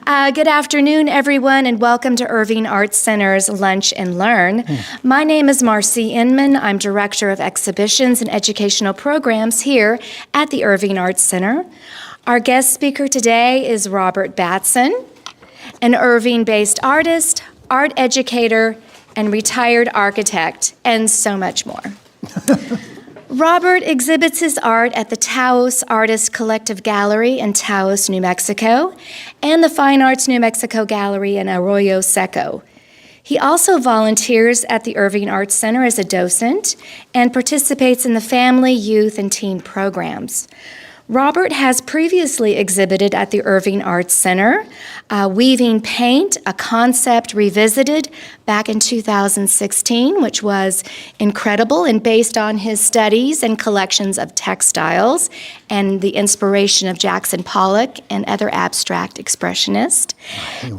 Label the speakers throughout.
Speaker 1: Good afternoon, everyone, and welcome to Irving Arts Center's Lunch and Learn. My name is Marcy Inman. I'm Director of Exhibitions and Educational Programs here at the Irving Arts Center. Our guest speaker today is Robert Batson, an Irving-based artist, art educator, and retired architect, and so much more. Robert exhibits his art at the Taos Artist Collective Gallery in Taos, New Mexico, and the Fine Arts New Mexico Gallery in Arroyo Seco. He also volunteers at the Irving Arts Center as a docent and participates in the family, youth, and teen programs. Robert has previously exhibited at the Irving Arts Center, Weaving Paint, a concept revisited back in 2016, which was incredible and based on his studies and collections of textiles and the inspiration of Jackson Pollock and other abstract expressionists.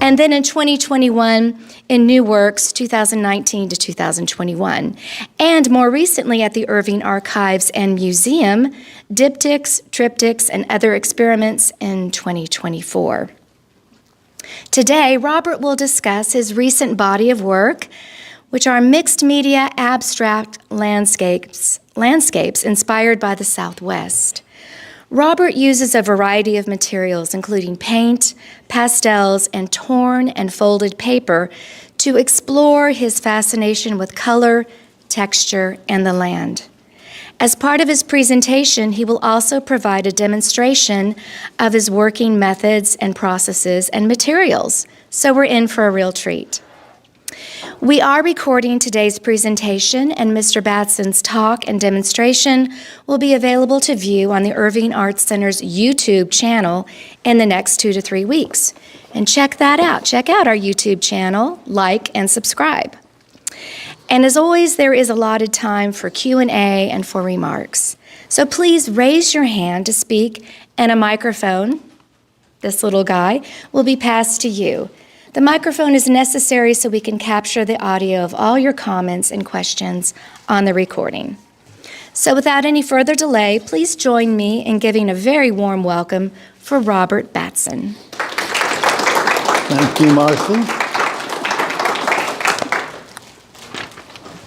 Speaker 1: And then in 2021, in New Works, 2019 to 2021. And more recently at the Irving Archives and Museum, Diptychs, Triptychs, and other experiments in 2024. Today, Robert will discuss his recent body of work, which are mixed media abstract landscapes inspired by the Southwest. Robert uses a variety of materials, including paint, pastels, and torn and folded paper to explore his fascination with color, texture, and the land. As part of his presentation, he will also provide a demonstration of his working methods and processes and materials, so we're in for a real treat. We are recording today's presentation, and Mr. Batson's talk and demonstration will be available to view on the Irving Arts Center's YouTube channel in the next 2 to 3 weeks. And check that out. Check out our YouTube channel, like, and subscribe. And as always, there is allotted time for Q&A and for remarks. So please raise your hand to speak, and a microphone, this little guy, will be passed to you. The microphone is necessary so we can capture the audio of all your comments and questions on the recording. So without any further delay, please join me in giving a very warm welcome for Robert Batson.
Speaker 2: Thank you, Marcy.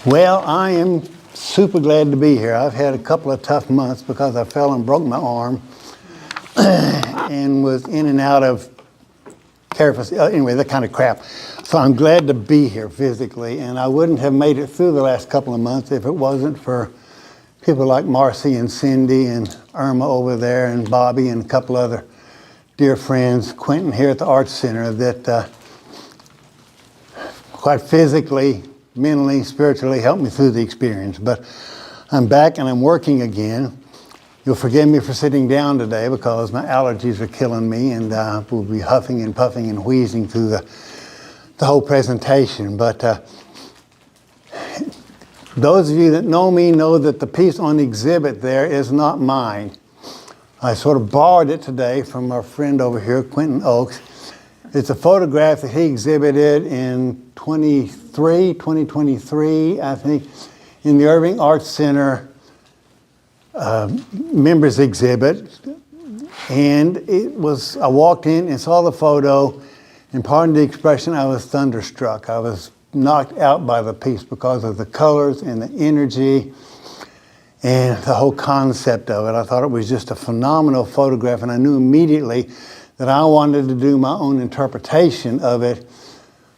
Speaker 2: Well, I am super glad to be here. I've had a couple of tough months because I fell and broke my arm and was in and out of care anyway, that kind of crap. So I'm glad to be here physically, and I wouldn't have made it through the last couple of months if it wasn't for people like Marcy and Cindy and Irma over there and Bobby and a couple other dear friends, Quentin here at the Arts Center, that quite physically, mentally, spiritually helped me through the experience. But I'm back and I'm working again. You'll forgive me for sitting down today because my allergies are killing me, and we'll be huffing and puffing and wheezing through the whole presentation. But those of you that know me know that the piece on the exhibit there is not mine. I sort of borrowed it today from our friend over here, Quentin Oakes. It's a photograph that he exhibited in 2023, I think, in the Irving Arts Center members exhibit. And I walked in and saw the photo, and pardon the expression, I was thunderstruck. I was knocked out by the piece because of the colors and the energy and the whole concept of it. I thought it was just a phenomenal photograph, and I knew immediately that I wanted to do my own interpretation of it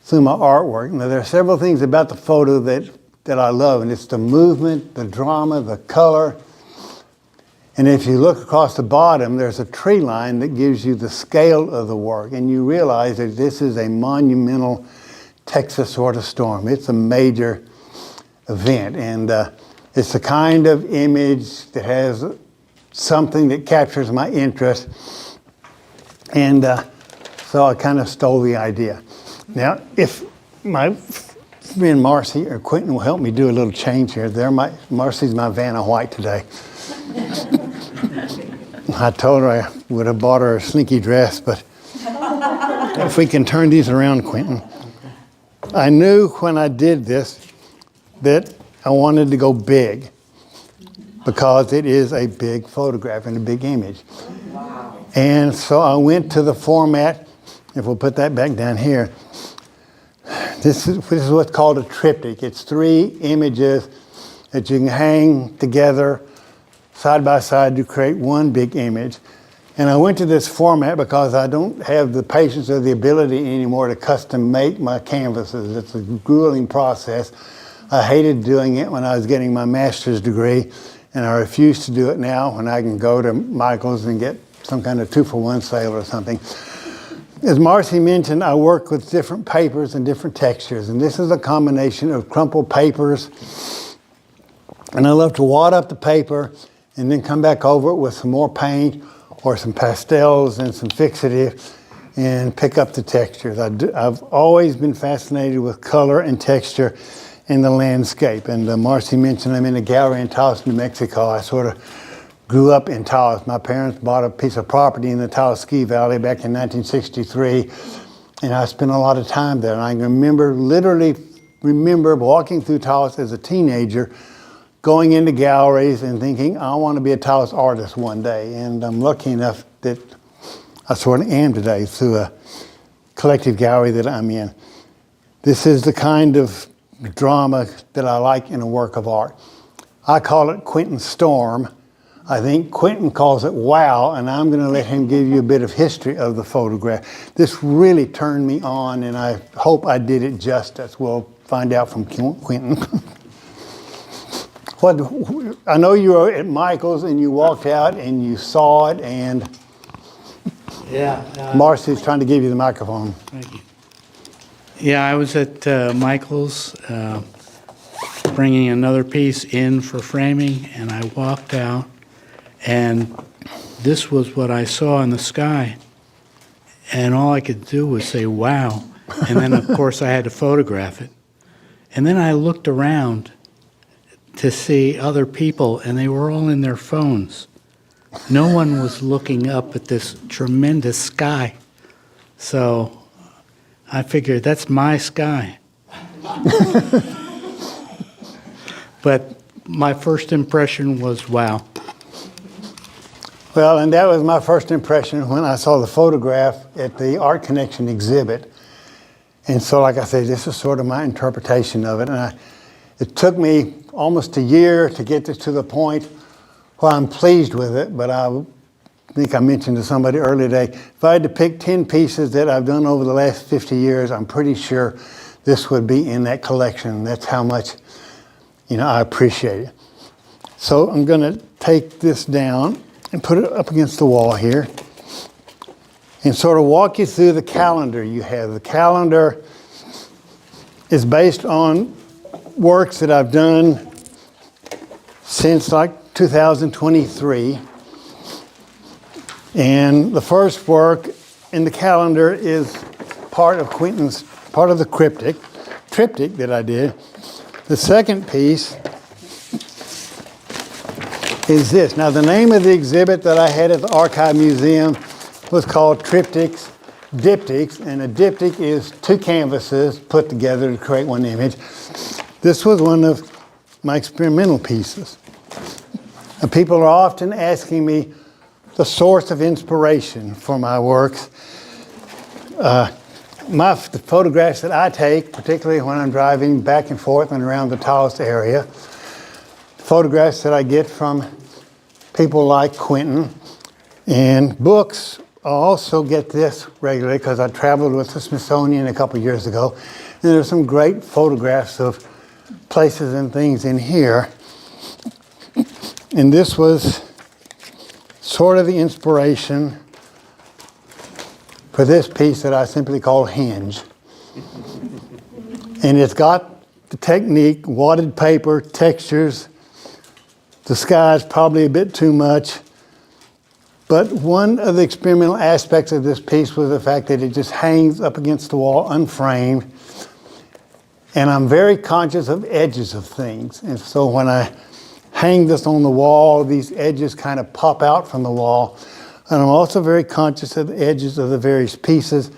Speaker 2: through my artwork. Now, there are several things about the photo that I love, and it's the movement, the drama, the color. And if you look across the bottom, there's a tree line that gives you the scale of the work, and you realize that this is a monumental Texas sort of storm. It's a major event, and it's the kind of image that has something that captures my interest. And so I kind of stole the idea. Now, if my friend Marcy or Quentin will help me do a little change here. Marcy's my Vanna White today. I told her I would have bought her a slinky dress, but if we can turn these around, Quentin. I knew when I did this that I wanted to go big because it is a big photograph and a big image. Wow. And so I went to the format if we'll put that back down here, this is what's called a triptych. It's 3 images that you can hang together side by side to create one big image. And I went to this format because I don't have the patience or the ability anymore to custom make my canvases. It's a grueling process. I hated doing it when I was getting my master's degree, and I refuse to do it now when I can go to Michael's and get some kind of 2-for-1 sale or something. As Marcy mentioned, I work with different papers and different textures, and this is a combination of crumpled papers, and I love to wad up the paper and then come back over it with some more paint or some pastels and some fixative and pick up the textures. I've always been fascinated with color and texture in the landscape. And Marcy mentioned I'm in a gallery in Taos, New Mexico. I sort of grew up in Taos. My parents bought a piece of property in the Taos Ski Valley back in 1963, and I spent a lot of time there. And I literally remember walking through Taos as a teenager, going into galleries and thinking, I want to be a Taos artist one day. And I'm lucky enough that I sort of am today through a collective gallery that I'm in. This is the kind of drama that I like in a work of art. I call it Quentin's Storm. I think Quentin calls it Wow, and I'm going to let him give you a bit of history of the photograph. This really turned me on, and I hope I did it justice. We'll find out from Quentin. I know you were at Michael's and you walked out and you saw it, and Marcy's trying to give you the microphone.
Speaker 3: Thank you. Yeah, I was at Michael's bringing another piece in for framing, and I walked out, and this was what I saw in the sky. And all I could do was say, wow. And then, of course, I had to photograph it. And then I looked around to see other people, and they were all in their phones. No one was looking up at this tremendous sky. So I figured that's my sky. But my first impression was wow.
Speaker 2: Well, and that was my first impression when I saw the photograph at the Art Connection exhibit. And so, like I say, this is sort of my interpretation of it. And it took me almost a year to get this to the point where I'm pleased with it, but I think I mentioned to somebody earlier today, if I had to pick 10 pieces that I've done over the last 50 years, I'm pretty sure this would be in that collection. That's how much, I appreciate it. So I'm going to take this down and put it up against the wall here and sort of walk you through the calendar you have. The calendar is based on works that I've done since like 2023. And the first work in the calendar is part of the triptych that I did. The second piece is this. Now, the name of the exhibit that I had at the Archive Museum was called Diptychs, and a diptych is 2 canvases put together to create one image. This was one of my experimental pieces. And people are often asking me the source of inspiration for my works. The photographs that I take, particularly when I'm driving back and forth and around the Taos area, photographs that I get from people like Quentin, and books. I also get this regularly because I traveled with the Smithsonian a couple years ago, and there's some great photographs of places and things in here. And this was sort of the inspiration for this piece that I simply call Hinge. And it's got the technique, wadded paper, textures. The sky is probably a bit too much. But one of the experimental aspects of this piece was the fact that it just hangs up against the wall unframed. And I'm very conscious of edges of things. And so when I hang this on the wall, these edges kind of pop out from the wall. And I'm also very conscious of the edges of the various pieces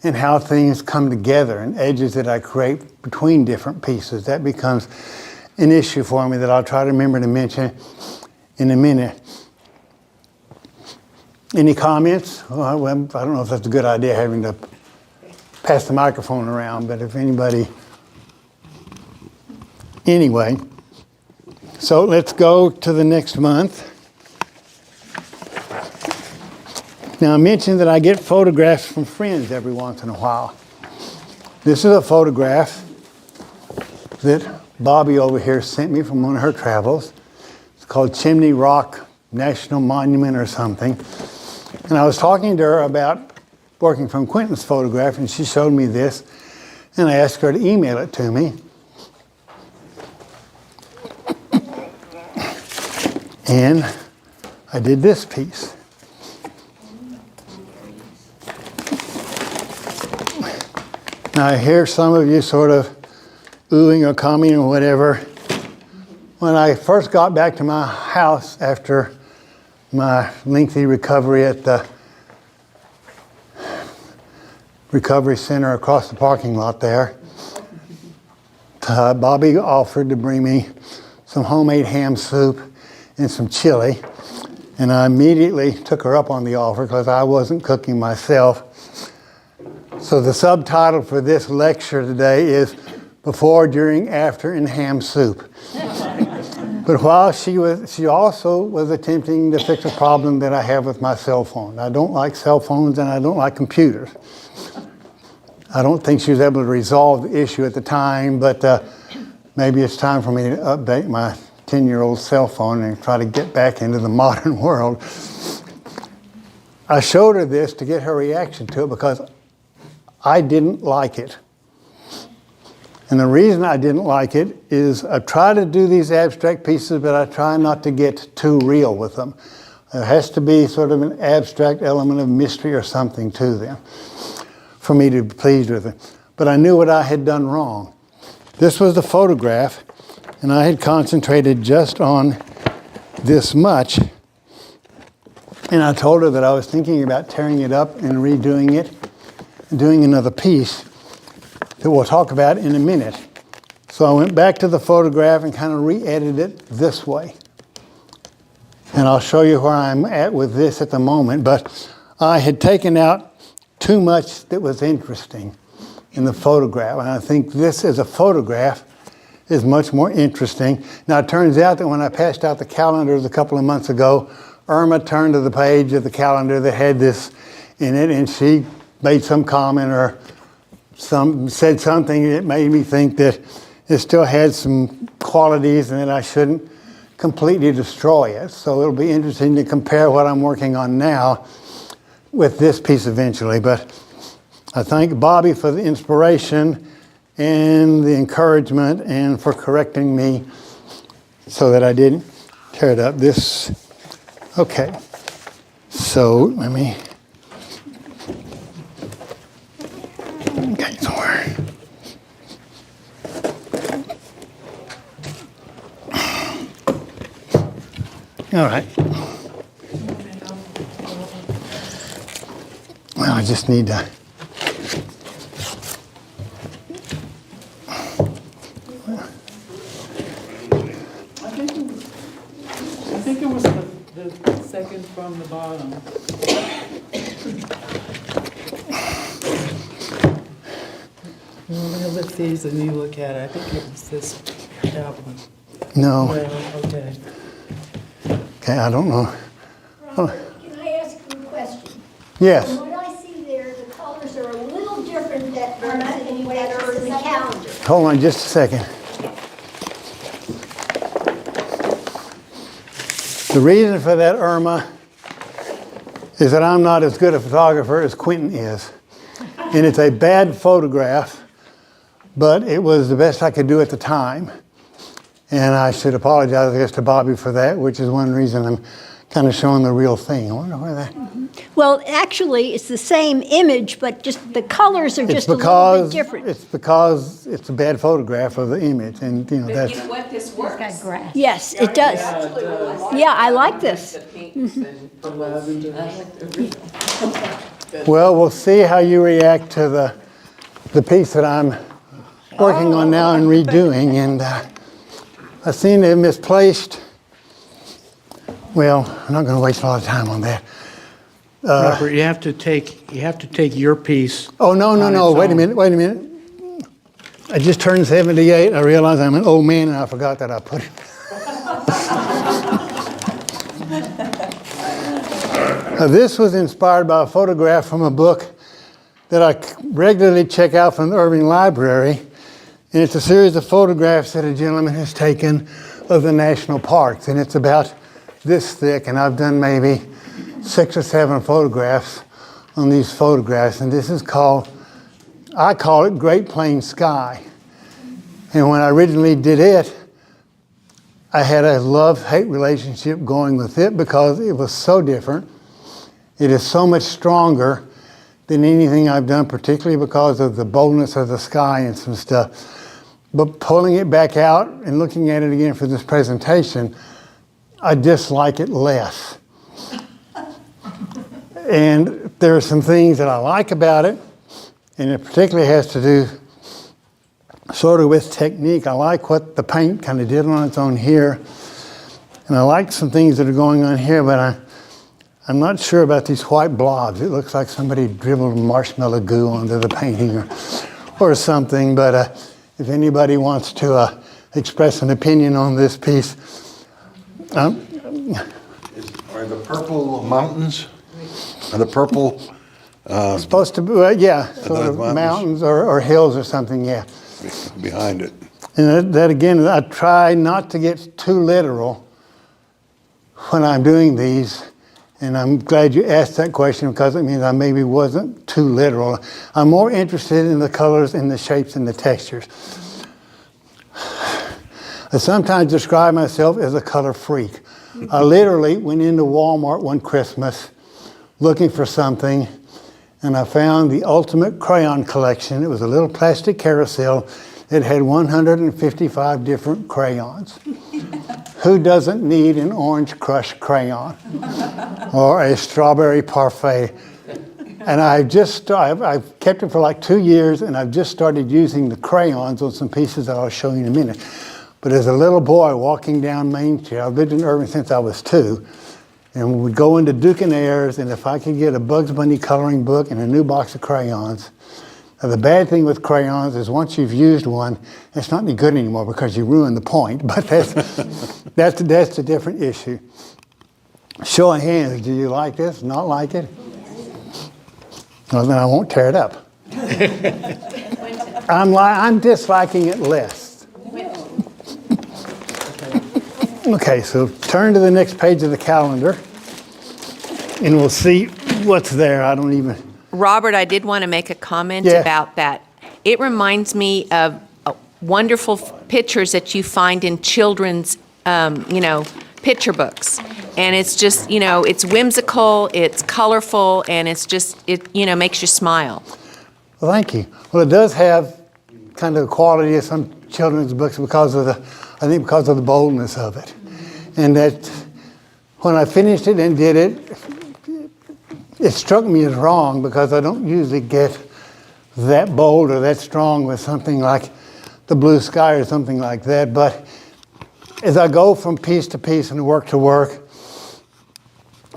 Speaker 2: and how things come together, and edges that I create between different pieces. That becomes an issue for me that I'll try to remember to mention in a minute. Any comments? Well, I don't know if that's a good idea, having to pass the microphone around, but if anybody... Anyway, so let's go to the next month. Now, I mentioned that I get photographs from friends every once in a while. This is a photograph that Bobby over here sent me from one of her travels. It's called Chimney Rock National Monument or something. And I was talking to her about working from Quentin's photograph, and she showed me this, and I asked her to email it to me. And I did this piece. Now I hear some of you sort of oohing or coming or whatever. When I first got back to my house after my lengthy recovery at the recovery center across the parking lot there, Bobby offered to bring me some homemade ham soup and some chili, and I immediately took her up on the offer because I wasn't cooking myself. So the subtitle for this lecture today is Before, During, After, and Ham Soup. But while she also was attempting to fix a problem that I have with my cell phone. I don't like cell phones and I don't like computers. I don't think she was able to resolve the issue at the time, but maybe it's time for me to update my 10-year-old cell phone and try to get back into the modern world. I showed her this to get her reaction to it because I didn't like it. And the reason I didn't like it is I try to do these abstract pieces, but I try not to get too real with them. There has to be sort of an abstract element of mystery or something to them for me to be pleased with it. But I knew what I had done wrong. This was the photograph, and I had concentrated just on this much. And I told her that I was thinking about tearing it up and redoing it, and doing another piece that we'll talk about in a minute. So I went back to the photograph and kind of re-edited it this way. And I'll show you where I'm at with this at the moment, but I had taken out too much that was interesting in the photograph. And I think this as a photograph is much more interesting. Now it turns out that when I passed out the calendars a couple of months ago, Irma turned to the page of the calendar that had this in it, and she made some comment or said something that made me think that it still had some qualities and that I shouldn't completely destroy it. So it'll be interesting to compare what I'm working on now with this piece eventually. But I thank Bobby for the inspiration and the encouragement and for correcting me so that I didn't tear it up. Okay. So let me get somewhere. All right. Well, I just need to.
Speaker 4: I think it was the second from the bottom. I'm gonna lift these and you look at it. I think it was this album.
Speaker 2: No.
Speaker 4: Well, okay.
Speaker 2: Okay, I don't know.
Speaker 5: Robert, can I ask you a question?
Speaker 2: Yes.
Speaker 5: From what I see there, the colors are a little different that are in the calendar.
Speaker 2: Hold on just a second. The reason for that, Irma, is that I'm not as good a photographer as Quentin is. And it's a bad photograph, but it was the best I could do at the time. And I should apologize, I guess, to Bobby for that, which is one reason I'm kind of showing the real thing. I wonder where that...
Speaker 6: Well, actually, it's the same image, but just the colors are just a little bit different.
Speaker 2: It's because it's a bad photograph of the image, and you know
Speaker 7: But
Speaker 2: that's...
Speaker 7: you know what, this works.
Speaker 6: Yes, it does. Yeah, I like this.
Speaker 7: The pinks and
Speaker 4: The lavender.
Speaker 2: Well, we'll see how you react to the piece that I'm working on now and redoing, and I seem to have misplaced. Well, I'm not going to waste a lot of time on that.
Speaker 3: Robert, you have to take your piece.
Speaker 2: Oh, no,
Speaker 3: on its
Speaker 2: wait a
Speaker 3: own.
Speaker 2: minute. I just turned 78. I realized I'm an old man and I forgot that I put it. This was inspired by a photograph from a book that I regularly check out from the Irving Library. And it's a series of photographs that a gentleman has taken of the national parks. And it's about this thick, and I've done maybe 6 or 7 photographs on these photographs. And this is I call it Great Plains Sky. And when I originally did it, I had a love-hate relationship going with it because it was so different. It is so much stronger than anything I've done, particularly because of the boldness of the sky and some stuff. But pulling it back out and looking at it again for this presentation, I dislike it less. And there are some things that I like about it, and it particularly has to do sort of with technique. I like what the paint kind of did on its own here, and I like some things that are going on here, but I'm not sure about these white blobs. It looks like somebody dribbled marshmallow goo onto the painting or something, but if anybody wants to express an opinion on this piece.
Speaker 8: Are the purple mountains? Are the purple?
Speaker 2: Supposed to be, yeah, sort of mountains or hills or something, yeah.
Speaker 8: Behind it.
Speaker 2: And that again, I try not to get too literal when I'm doing these. And I'm glad you asked that question because it means I maybe wasn't too literal. I'm more interested in the colors and the shapes and the textures. I sometimes describe myself as a color freak. I literally went into Walmart one Christmas looking for something, and I found the ultimate crayon collection. It was a little plastic carousel. It had 155 different crayons. Who doesn't need an orange crush crayon or a strawberry parfait? And I've kept it for like 2 years, and I've just started using the crayons on some pieces that I'll show you in a minute. But as a little boy walking down Main Street, I've lived in Irving since I was 2, and we would go into Duke and Ayers, and if I could get a Bugs Bunny coloring book and a new box of crayons. Now, the bad thing with crayons is once you've used one, it's not any good anymore because you ruin the point, but that's a different issue. Show of hands, do you like this, not like it? Well, then I won't tear it up. I'm disliking it less. Okay, so turn to the next page of the calendar, and we'll see what's there. I don't even...
Speaker 9: Robert, I did want to make a comment
Speaker 2: Yeah.
Speaker 9: about that. It reminds me of wonderful pictures that you find in children's, picture books. And it's just, it's whimsical, it's colorful, and it's just, it makes you smile.
Speaker 2: Well, thank you. Well, it does have kind of the quality of some children's books because of the boldness of it. And that when I finished it and did it, it struck me as wrong because I don't usually get that bold or that strong with something like the blue sky or something like that. But as I go from piece to piece and work to work,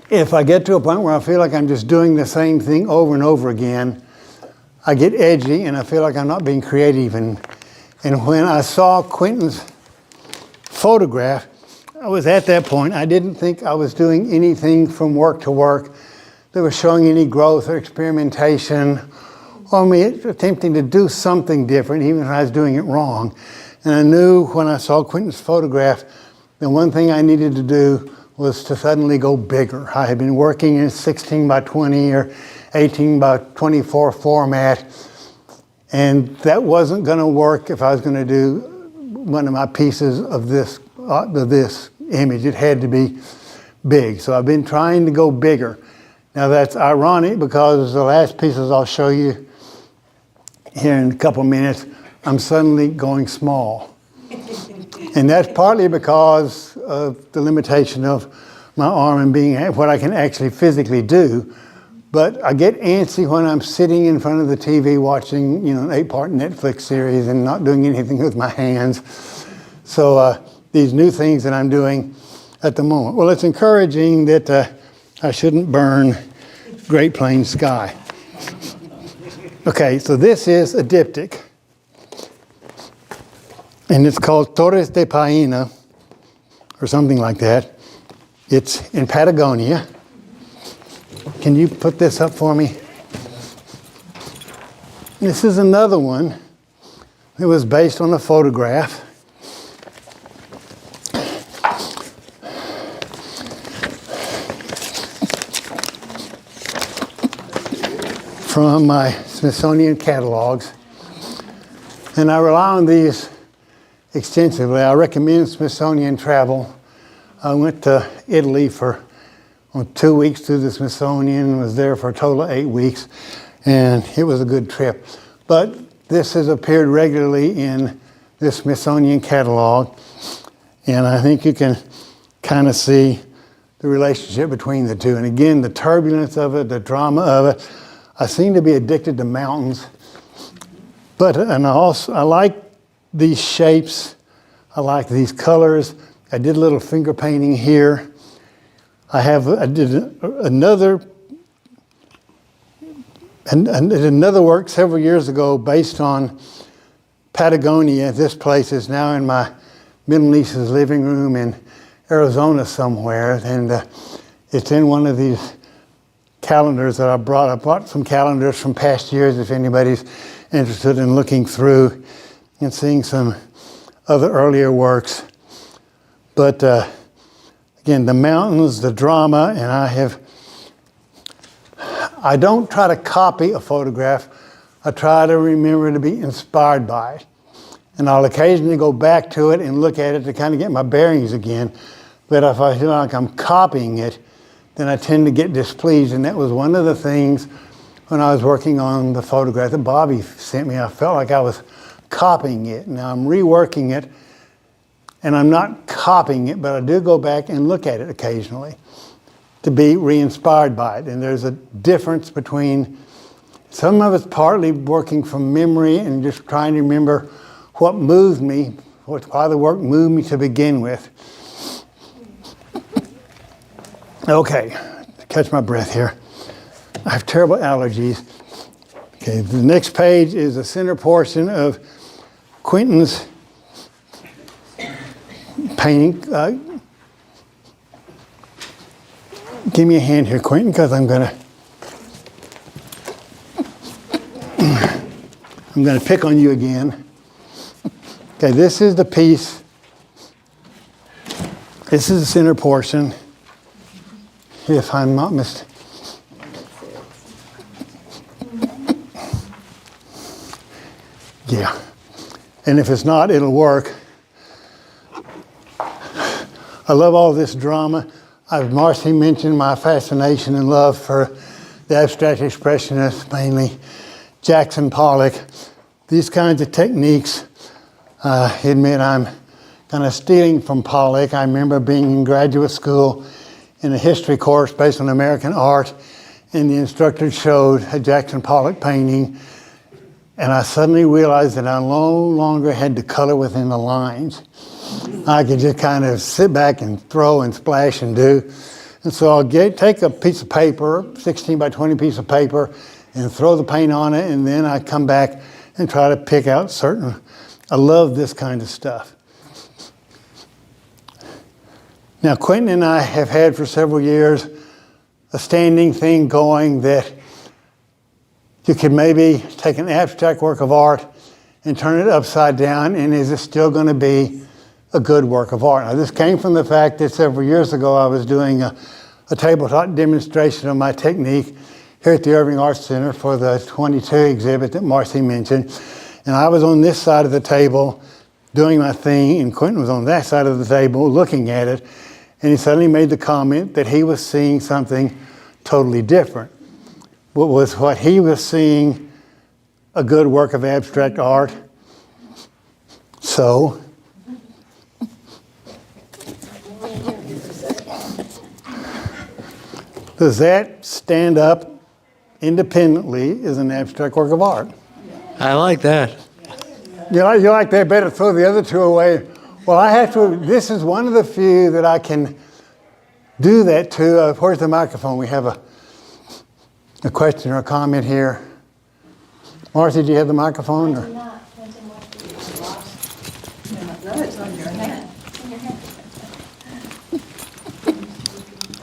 Speaker 2: if I get to a point where I feel like I'm just doing the same thing over and over again, I get edgy and I feel like I'm not being creative. And when I saw Quentin's photograph, I was at that point. I didn't think I was doing anything from work to work that was showing any growth or experimentation or me attempting to do something different, even if I was doing it wrong. And I knew when I saw Quentin's photograph, the one thing I needed to do was to suddenly go bigger. I had been working in 16 by 20 or 18 by 24 format, and that wasn't going to work if I was going to do one of my pieces of this image. It had to be big. So I've been trying to go bigger. Now that's ironic because the last pieces I'll show you here in a couple minutes, I'm suddenly going small. And that's partly because of the limitation of my arm and being what I can actually physically do. But I get antsy when I'm sitting in front of the TV watching, an 8-part Netflix series and not doing anything with my hands. So these new things that I'm doing at the moment. Well, it's encouraging that I shouldn't burn Great Plains sky. Okay, so this is a diptych. And it's called Torres de Paine, or something like that. It's in Patagonia. Can you put this up for me? This is another one. It was based on a photograph. From my Smithsonian catalogs. And I rely on these extensively. I recommend Smithsonian travel. I went to Italy for 2 weeks to the Smithsonian, was there for a total of 8 weeks, and it was a good trip. But this has appeared regularly in the Smithsonian catalog, and I think you can kind of see the relationship between the two. And again, the turbulence of it, the drama of it. I seem to be addicted to mountains, and I like these shapes. I like these colors. I did a little finger painting here. I did another work several years ago based on Patagonia. This place is now in my middle niece's living room in Arizona somewhere, and it's in one of these calendars that I brought. I brought some calendars from past years if anybody's interested in looking through and seeing some other earlier works. But again, the mountains, the drama, and I don't try to copy a photograph. I try to remember to be inspired by it. And I'll occasionally go back to it and look at it to kind of get my bearings again. But if I feel like I'm copying it, then I tend to get displeased. And that was one of the things when I was working on the photograph that Bobby sent me. I felt like I was copying it. Now I'm reworking it, and I'm not copying it, but I do go back and look at it occasionally to be re-inspired by it. And there's a difference between, some of it's partly working from memory and just trying to remember what moved me, why the work moved me to begin with. Okay, catch my breath here. I have terrible allergies. Okay, the next page is the center portion of Quentin's painting. Give me a hand here, Quentin, because I'm gonna pick on you again. Okay, this is the piece. This is the center portion. If I'm not mistaken. Yeah. And if it's not, it'll work. I love all this drama. Marcy mentioned my fascination and love for the abstract expressionists, mainly Jackson Pollock. These kinds of techniques, I admit I'm kind of stealing from Pollock. I remember being in graduate school in a history course based on American art, and the instructor showed a Jackson Pollock painting, and I suddenly realized that I no longer had to color within the lines. I could just kind of sit back and throw and splash and do. And so I'll take a piece of paper, 16 by 20 piece of paper, and throw the paint on it, and then I come back and try to pick out certain, I love this kind of stuff. Now, Quentin and I have had for several years a standing thing going that you could maybe take an abstract work of art and turn it upside down, and is it still going to be a good work of art? Now, this came from the fact that several years ago I was doing a tabletop demonstration of my technique here at the Irving Arts Center for the 22 exhibit that Marcy mentioned. And I was on this side of the table doing my thing, and Quentin was on that side of the table looking at it. And he suddenly made the comment that he was seeing something totally different. What he was seeing a good work of abstract art. So, does that stand up independently as an abstract work of art?
Speaker 3: I like that.
Speaker 2: You like that better? Throw the other two away. Well, this is one of the few that I can do that to. Where's the microphone? We have a question or a comment here? Marcy, do you have the microphone? Or?
Speaker 4: No, it's on your hand.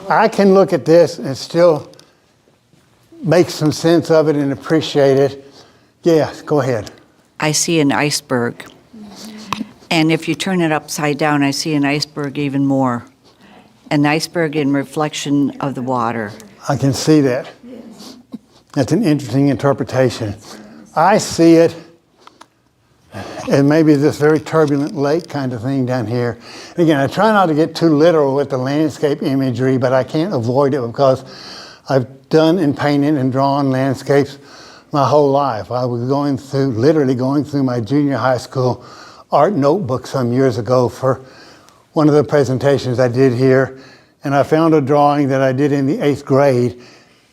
Speaker 2: I can look at this and still make some sense of it and appreciate it. Yes, go ahead.
Speaker 7: I see an iceberg. And if you turn it upside down, I see an iceberg even more. An iceberg in reflection of the water.
Speaker 2: I can see that. That's an interesting interpretation. I see it as maybe this very turbulent lake kind of thing down here. Again, I try not to get too literal with the landscape imagery, but I can't avoid it because I've done and painted and drawn landscapes my whole life. I was literally going through my junior high school art notebook some years ago for one of the presentations I did here, and I found a drawing that I did in the 8th grade,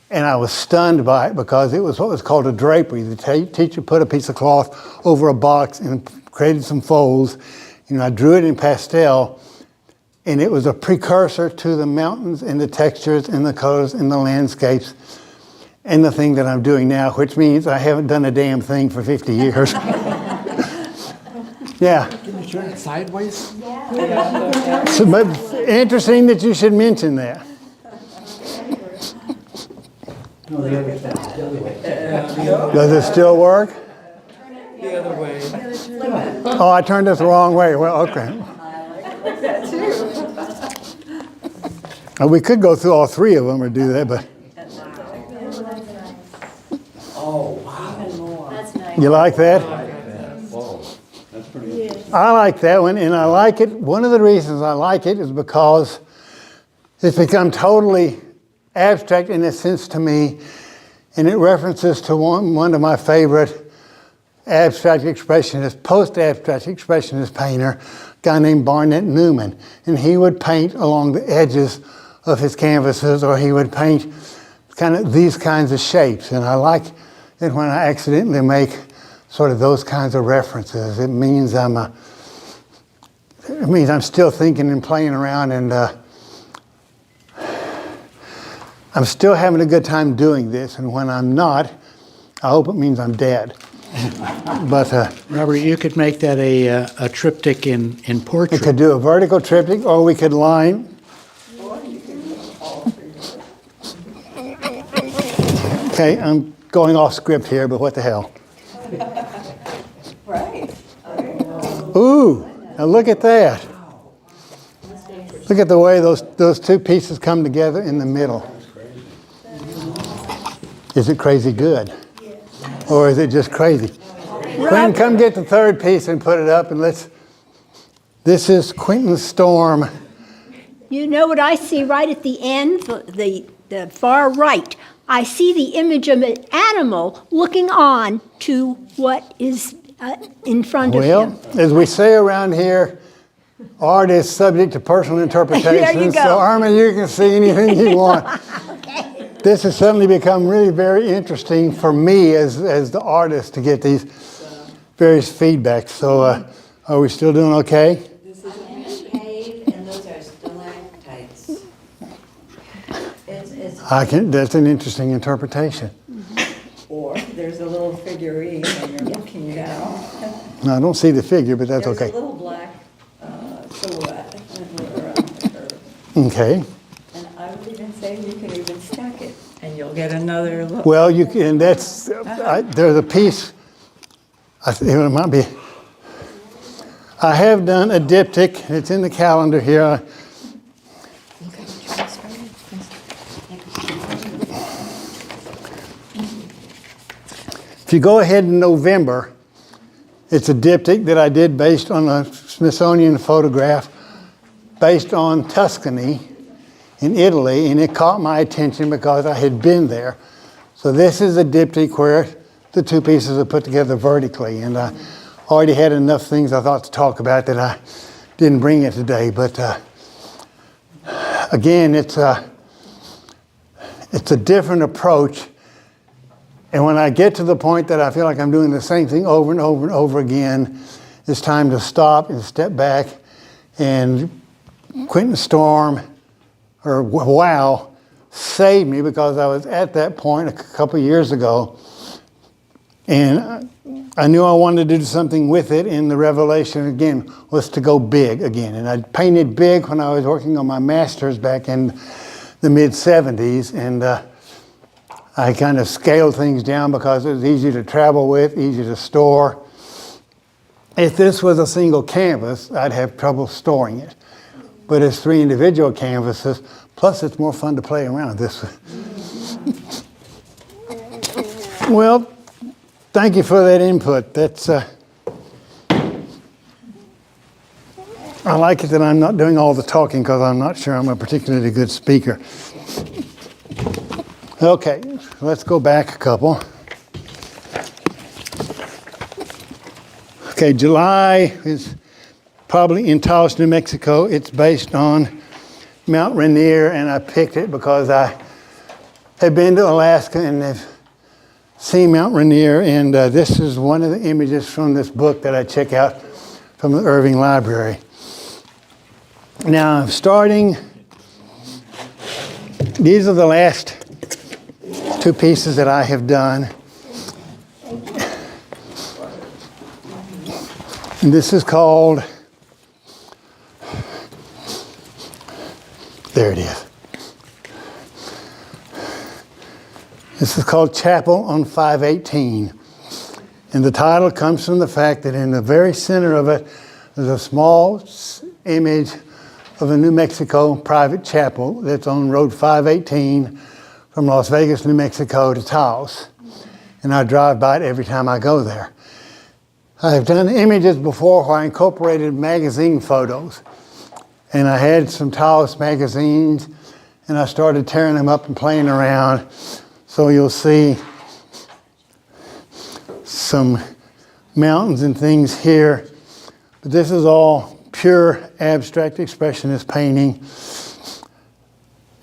Speaker 2: and I was stunned by it because it was what was called a drapery. The teacher put a piece of cloth over a box and created some folds. I drew it in pastel, and it was a precursor to the mountains and the textures and the colors and the landscapes and the thing that I'm doing now, which means I haven't done a damn thing for 50 years. Yeah.
Speaker 3: Can you turn it sideways?
Speaker 2: So, but interesting that you should mention that. Does it still work?
Speaker 4: The other way.
Speaker 2: Oh, I turned this the wrong way. Well, okay. We could go through all three of them or do that, but.
Speaker 4: Oh, wow.
Speaker 5: That's nice.
Speaker 2: You like that? I like that one, and I like it. One of the reasons I like it is because it's become totally abstract in a sense to me, and it references to one of my favorite abstract expressionists, post-abstract expressionist painter, a guy named Barnett Newman. And he would paint along the edges of his canvases, or he would paint kind of these kinds of shapes. And I like it when I accidentally make sort of those kinds of references. It means I'm still thinking and playing around, and I'm still having a good time doing this. And when I'm not, I hope it means I'm dead. But
Speaker 3: Robert, you could make that a triptych in
Speaker 2: we
Speaker 3: portrait.
Speaker 2: could do a vertical triptych, or we could line. Okay, I'm going off script here, but what the hell?
Speaker 4: Right.
Speaker 2: Ooh, now look at that. Look at the way those two pieces come together in the middle. Is it crazy good? Or is it just crazy? Quentin, come get the third piece and put it up, and this is Quentin's Storm.
Speaker 6: You know what I see right at the end, the far right? I see the image of an animal looking on to what is in front of him.
Speaker 2: Well, as we say around here, art is subject to personal interpretation.
Speaker 6: There you go.
Speaker 2: So, Armin, you can see anything you want. This has suddenly become really very interesting for me as the artist to get these various feedbacks. So, are we still doing okay?
Speaker 10: This is a cave, and those are stalactites.
Speaker 2: That's an interesting interpretation.
Speaker 10: Or there's a little figurine, and you're looking down.
Speaker 2: No, I don't see the figure, but that's
Speaker 10: There's
Speaker 2: okay.
Speaker 10: a little black silhouette around the curve.
Speaker 2: Okay.
Speaker 10: And I would even say you can even stack it, and you'll get another look.
Speaker 2: Well, you can. There's a piece. I think it might be. I have done a diptych. It's in the calendar here. If you go ahead in November, it's a diptych that I did based on a Smithsonian photograph based on Tuscany in Italy, and it caught my attention because I had been there. So this is a diptych where the two pieces are put together vertically, and I already had enough things I thought to talk about that I didn't bring it today. But again, it's a different approach. And when I get to the point that I feel like I'm doing the same thing over and over and over again, it's time to stop and step back. And Quentin Storm, or Wow, saved me because I was at that point a couple years ago, and I knew I wanted to do something with it, and the revelation again was to go big again. And I painted big when I was working on my master's back in the mid-'70s, and I kind of scaled things down because it was easy to travel with, easy to store. If this was a single canvas, I'd have trouble storing it. But it's 3 individual canvases, plus it's more fun to play around this way. Well, thank you for that input. That's I like it that I'm not doing all the talking because I'm not sure I'm a particularly good speaker. Okay, let's go back a couple. Okay, July is probably in Taos, New Mexico. It's based on Mount Rainier, and I picked it because I have been to Alaska and have seen Mount Rainier, and this is one of the images from this book that I check out from the Irving Library. Now I'm starting, these are the last 2 pieces that I have done. And this is called, there it is. This is called Chapel on 518. And the title comes from the fact that in the very center of it, there's a small image of a New Mexico private chapel that's on Road 518 from Las Vegas, New Mexico to Taos. And I drive by it every time I go there. I've done images before where I incorporated magazine photos. And I had some Taos magazines, and I started tearing them up and playing around. So you'll see some mountains and things here. But this is all pure abstract expressionist painting.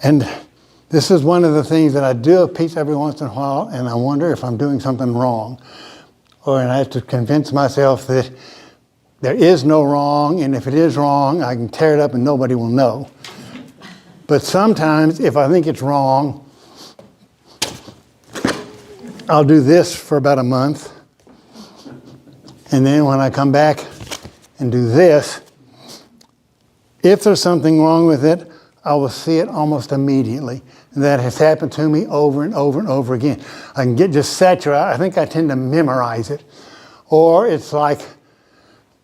Speaker 2: And this is one of the things that I do a piece every once in a while, and I wonder if I'm doing something wrong. Or I have to convince myself that there is no wrong, and if it is wrong, I can tear it up and nobody will know. But sometimes, if I think it's wrong, I'll do this for about a month, and then when I come back and do this, if there's something wrong with it, I will see it almost immediately. And that has happened to me over and over and over again. I can get just saturated. I think I tend to memorize it. Or it's like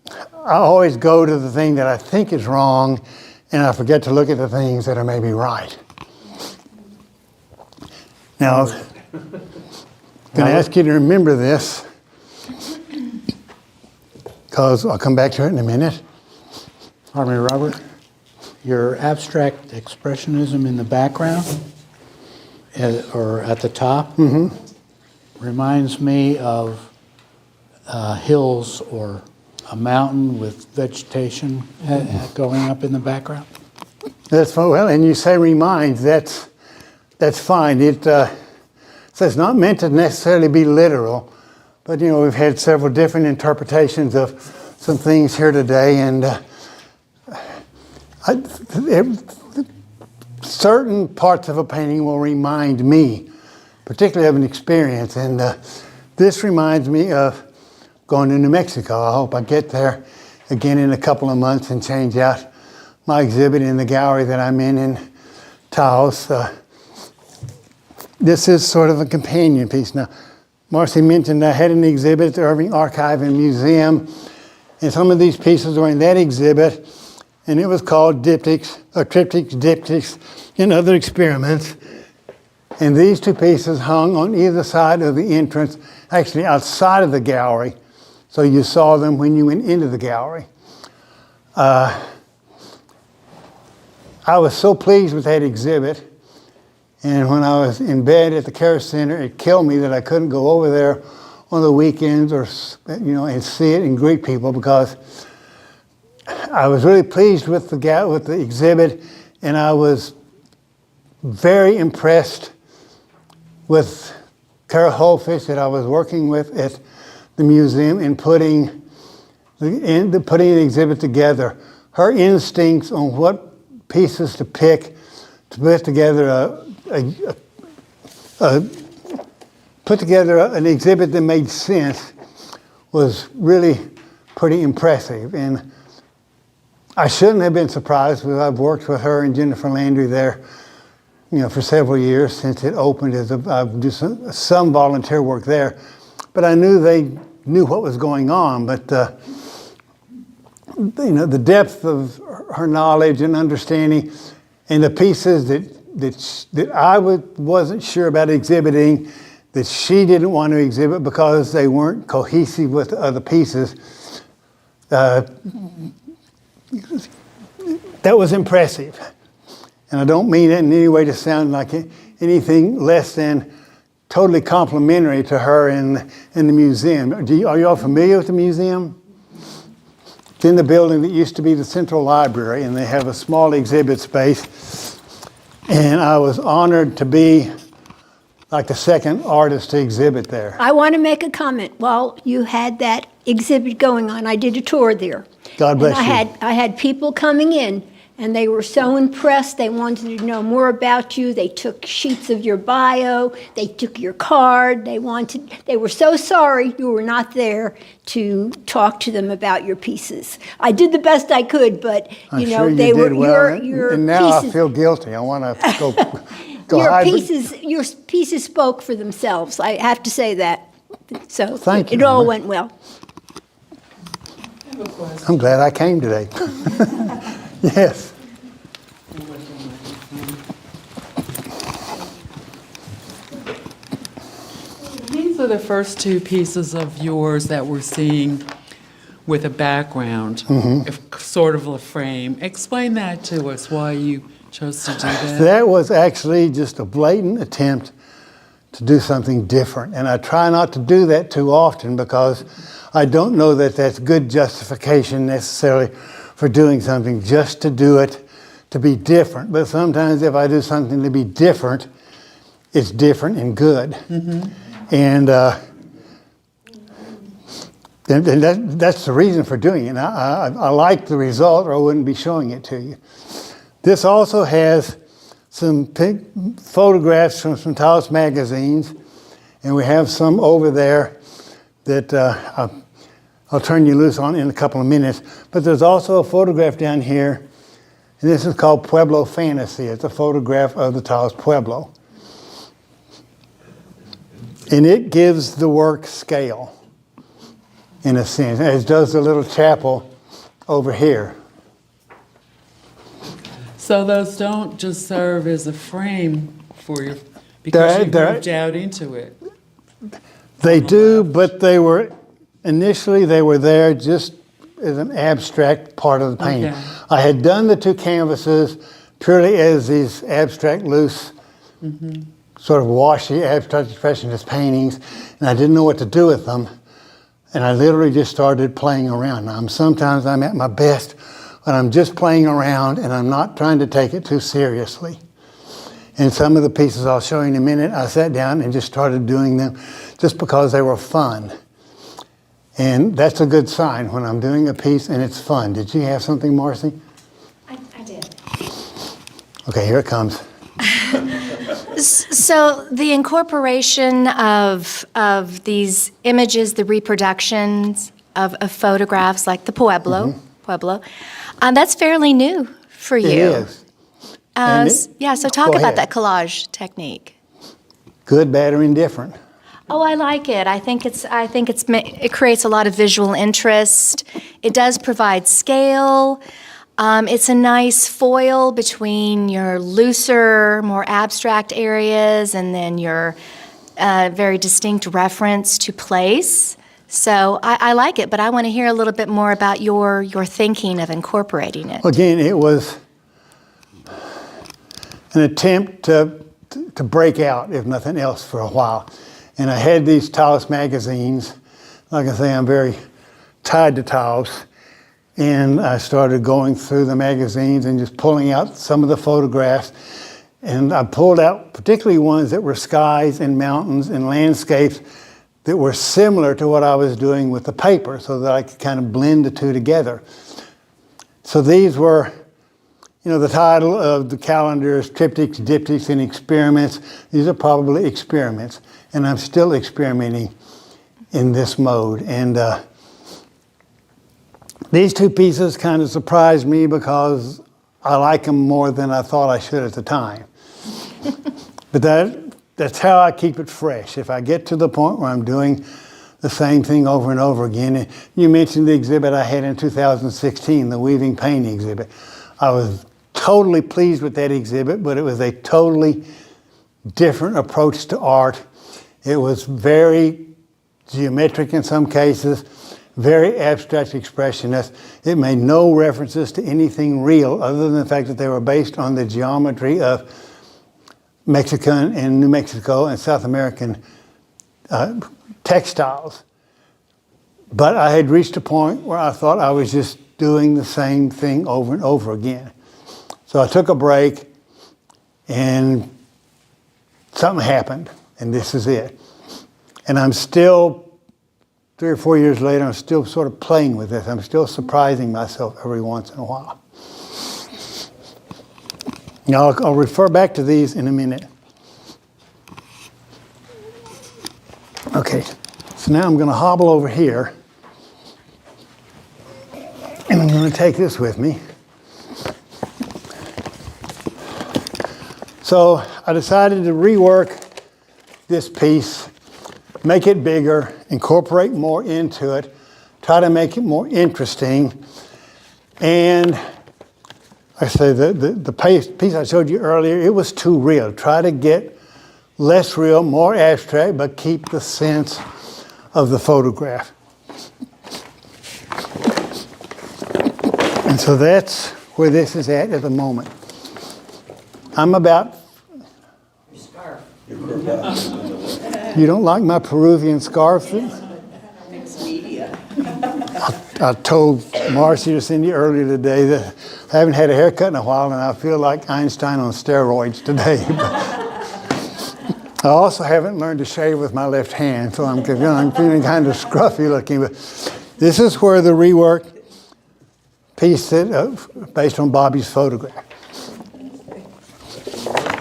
Speaker 2: I always go to the thing that I think is wrong, and I forget to look at the things that are maybe right. Now, I'm going to ask you to remember this, because I'll come back to it in a minute.
Speaker 3: Pardon me, Robert. Your abstract expressionism in the background, or at the top, reminds me of hills or a mountain with vegetation going up in the background.
Speaker 2: That's fine. Well, and you say reminds, that's fine. It says not meant to necessarily be literal, but you know, we've had several different interpretations of some things here today, and certain parts of a painting will remind me, particularly of an experience, and this reminds me of going to New Mexico. I hope I get there again in a couple of months and change out my exhibit in the gallery that I'm in Taos. This is sort of a companion piece. Now, Marcy mentioned I had an exhibit at the Irving Archive and Museum, and some of these pieces were in that exhibit, and it was called Diptychs, or Triptychs, Diptychs, and Other Experiments. And these 2 pieces hung on either side of the entrance, actually outside of the gallery, so you saw them when you went into the gallery. I was so pleased with that exhibit, and when I was in bed at the care center, it killed me that I couldn't go over there on the weekends or, you know, and see it and greet people, because I was really pleased with the exhibit, and I was very impressed with Carol Holfish that I was working with at the museum in putting the exhibit together. Her instincts on what pieces to pick to put together an exhibit that made sense was really pretty impressive. And I shouldn't have been surprised because I've worked with her and Jennifer Landry there, for several years since it opened. I've done some volunteer work there, but I knew they knew what was going on. But the depth of her knowledge and understanding, and the pieces that I wasn't sure about exhibiting, that she didn't want to exhibit because they weren't cohesive with the other pieces. That was impressive. And I don't mean it in any way to sound like anything less than totally complimentary to her in the museum. Are you all familiar with the museum? It's in the building that used to be the Central Library, and they have a small exhibit space. And I was honored to be like the second artist to exhibit there.
Speaker 6: I want to make a comment. While you had that exhibit going on, I did a tour there.
Speaker 2: God bless you.
Speaker 6: I had people coming in, and they were so impressed. They wanted to know more about you. They took sheets of your bio. They took your card. They were so sorry you were not there to talk to them about your pieces. I did the best I could, but
Speaker 2: I'm sure you did well, and now
Speaker 6: pieces,
Speaker 2: I feel guilty. I want to go
Speaker 6: your pieces spoke for themselves. I have to say that. So
Speaker 2: Thank you,
Speaker 6: it all
Speaker 2: Emma.
Speaker 6: went well.
Speaker 2: I'm glad I came today. Yes.
Speaker 4: These are the first two pieces of yours that we're seeing with a background, sort of a frame. Explain that to us, why you chose to do that.
Speaker 2: That was actually just a blatant attempt to do something different. And I try not to do that too often because I don't know that that's good justification necessarily for doing something, just to do it, to be different. But sometimes if I do something to be different, it's different and good. And that's the reason for doing it. I like the result, or I wouldn't be showing it to you. This also has some photographs from some Taos magazines, and we have some over there that I'll turn you loose on in a couple of minutes. But there's also a photograph down here, and this is called Pueblo Fantasy. It's a photograph of the Taos Pueblo. And it gives the work scale, in a sense, as does the little chapel over here.
Speaker 4: So those don't just serve as a frame for you, because you moved out into it.
Speaker 2: They do, but initially they were there just as an abstract part of the painting.
Speaker 4: Okay.
Speaker 2: I had done the two canvases purely as these abstract, loose, sort of washy, abstract expressionist paintings, and I didn't know what to do with them. And I literally just started playing around. Now, sometimes I'm at my best when I'm just playing around and I'm not trying to take it too seriously. And some of the pieces I'll show you in a minute, I sat down and just started doing them just because they were fun. And that's a good sign when I'm doing a piece and it's fun. Did you have something, Marcy?
Speaker 1: I did.
Speaker 2: Okay, here it comes.
Speaker 1: So the incorporation of these images, the reproductions of photographs like the Pueblo, that's fairly new for you.
Speaker 2: It is.
Speaker 1: So talk
Speaker 2: Go
Speaker 1: about
Speaker 2: ahead.
Speaker 1: that collage technique.
Speaker 2: Good, bad, or indifferent.
Speaker 1: Oh, I like it. I think it creates a lot of visual interest. It does provide scale. It's a nice foil between your looser, more abstract areas and then your very distinct reference to place. So I like it, but I want to hear a little bit more about your thinking of incorporating it.
Speaker 2: Again, it was an attempt to break out, if nothing else, for a while. And I had these Taos magazines. Like I say, I'm very tied to Taos. And I started going through the magazines and just pulling out some of the photographs. And I pulled out particularly ones that were skies and mountains and landscapes that were similar to what I was doing with the paper so that I could kind of blend the two together. So these were the title of the calendar is Triptychs, Diptychs, and Experiments. These are probably experiments, and I'm still experimenting in this mode. And these two pieces kind of surprised me because I like them more than I thought I should at the time. But that's how I keep it fresh. If I get to the point where I'm doing the same thing over and over again, and you mentioned the exhibit I had in 2016, the weaving painting exhibit. I was totally pleased with that exhibit, but it was a totally different approach to art. It was very geometric in some cases, very abstract expressionist. It made no references to anything real other than the fact that they were based on the geometry of Mexican and New Mexico and South American textiles. But I had reached a point where I thought I was just doing the same thing over and over again. So I took a break and something happened, and this is it. And I'm still, 3 or 4 years later, I'm still sort of playing with this. I'm still surprising myself every once in a while. Now, I'll refer back to these in a minute. Okay, so now I'm going to hobble over here, and I'm going to take this with me. So I decided to rework this piece, make it bigger, incorporate more into it, try to make it more interesting. And I say the piece I showed you earlier, it was too real. Try to get less real, more abstract, but keep the sense of the photograph. And so that's where this is at the moment. I'm about... You don't like my Peruvian scarf?
Speaker 10: Mixed media.
Speaker 2: I told Marcy or Cindy earlier today that I haven't had a haircut in a while and I feel like Einstein on steroids today. I also haven't learned to shave with my left hand, so I'm feeling kind of scruffy looking. But this is where the reworked piece based on Bobby's photograph.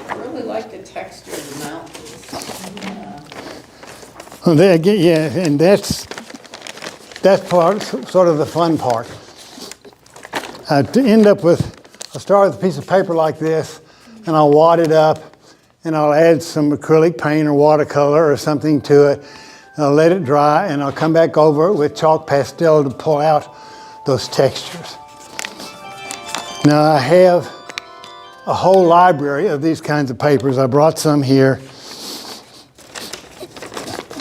Speaker 10: I really like the texture of the mountains.
Speaker 2: Well, and that's part, sort of the fun part. To end up with, I'll start with a piece of paper like this, and I'll wad it up, and I'll add some acrylic paint or watercolor or something to it. And I'll let it dry, and I'll come back over it with chalk pastel to pull out those textures. Now I have a whole library of these kinds of papers. I brought some here.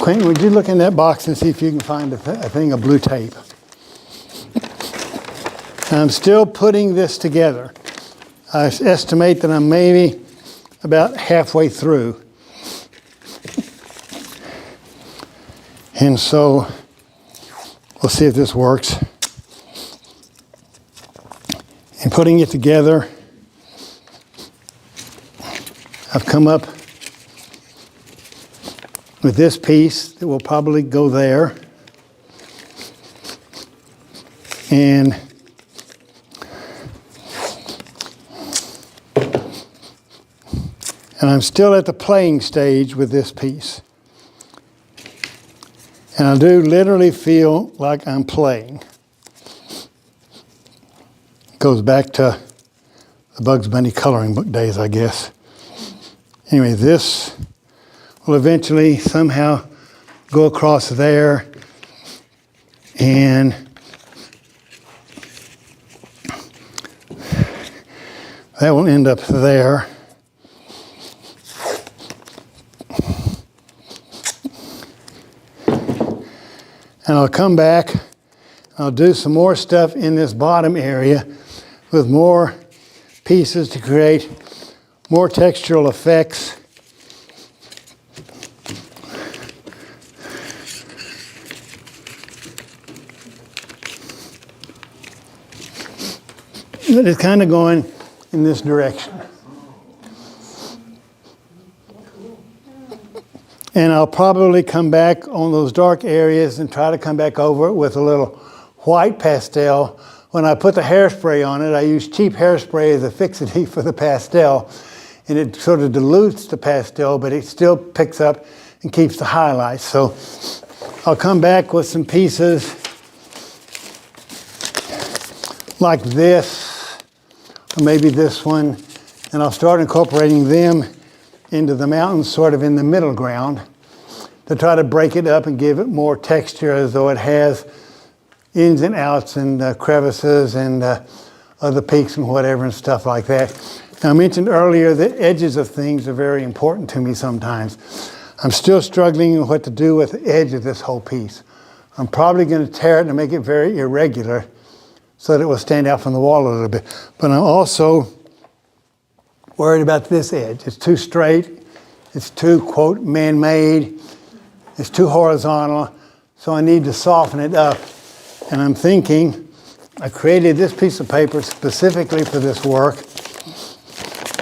Speaker 2: Quentin, would you look in that box and see if you can find a thing of blue tape? I'm still putting this together. I estimate that I'm maybe about halfway through. And so we'll see if this works. And putting it together, I've come up with this piece that will probably go there. And I'm still at the playing stage with this piece. And I do literally feel like I'm playing. It goes back to the Bugs Bunny coloring book days, I guess. Anyway, this will eventually somehow go across there, and that will end up there. And I'll come back, I'll do some more stuff in this bottom area with more pieces to create more textural effects. But it's kind of going in this direction. And I'll probably come back on those dark areas and try to come back over it with a little white pastel when I put the hairspray on it, I use cheap hairspray as a fixity for the pastel, and it sort of dilutes the pastel, but it still picks up and keeps the highlights. So I'll come back with some pieces like this, or maybe this one, and I'll start incorporating them into the mountains sort of in the middle ground to try to break it up and give it more texture as though it has ins and outs and crevices and other peaks and whatever and stuff like that. Now, I mentioned earlier that edges of things are very important to me sometimes. I'm still struggling with what to do with the edge of this whole piece. I'm probably going to tear it and make it very irregular so that it will stand out from the wall a little bit. But I'm also worried about this edge. It's too straight. It's too, quote, man-made. It's too horizontal. So I need to soften it up. And I'm thinking, I created this piece of paper specifically for this work.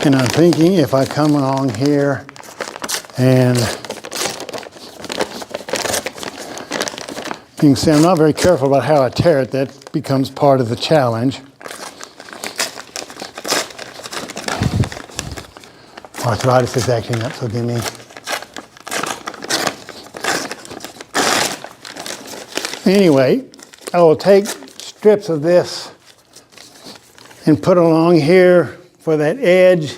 Speaker 2: And I'm thinking if I come along here and you can see I'm not very careful about how I tear it. That becomes part of the challenge. Arthritis is acting up, so give me. Anyway, I will take strips of this and put along here for that edge.